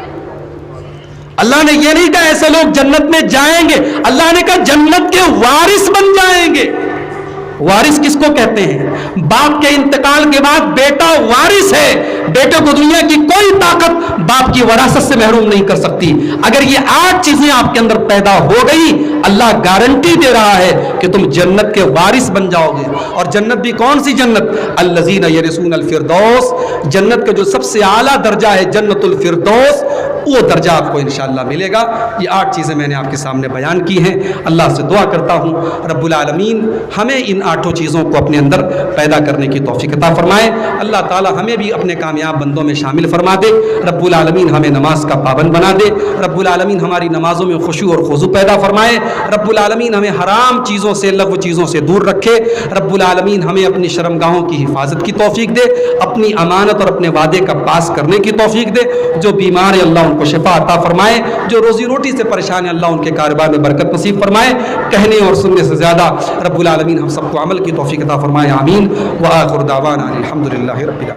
اللہ نے یہ نہیں کہا ایسے لوگ جنت میں جائیں گے، اللہ نے کہا جنت کے وارث بن جائیں گے. وارث کس کو کہتے ہیں؟ باپ کے انتقال کے بعد بیٹا وارث ہے. بیٹے کو دنیا کی کوئی طاقت باپ کی وراثت سے محروم نہیں کر سکتی. اگر یہ 8 چیزیں آپ کے اندر پیدا ہو گئی، اللہ گارنٹی دے رہا ہے کہ تم جنت کے وارث بن جاؤ گے. اور جنت بھی کون سی جنت؟ الذین یرثون الفردوس. جنت کا جو سب سے اعلیٰ درجہ ہے جنت الفردوس، وہ درجہ آپ کو انشاءاللہ ملے گا. یہ 8 چیزیں میں نے آپ کے سامنے بیان کی ہیں. اللہ سے دعا کرتا ہوں رب العالمین ہمیں ان 8 چیزوں کو اپنے اندر پیدا کرنے کی توفیق عطا فرمائے. اللہ تعالی ہمیں بھی اپنے کامیاب بندوں میں شامل فرما دے. رب العالمین ہمیں نماز کا پابند بنا دے. رب العالمین ہماری نمازوں میں خشوع اور خضوع پیدا فرمائے. رب العالمین ہمیں حرام چیزوں سے، لغو چیزوں سے دور رکھے. رب العالمین ہمیں اپنی شرمگاہوں کی حفاظت کی توفیق دے، اپنی امانت اور اپنے وعدے کا پاس کرنے کی توفیق دے. جو بیمار ہیں اللہ ان کو شفا عطا فرمائے، جو روزی روٹی سے پریشان ہیں اللہ ان کے کاروبار میں برکت نصیب فرمائے. کہنے اور سننے سے زیادہ رب العالمین ہم سب کو عمل کی توفیق عطا فرمائے. آمین. وآخر دعوانا الحمدللہ رب العالمین.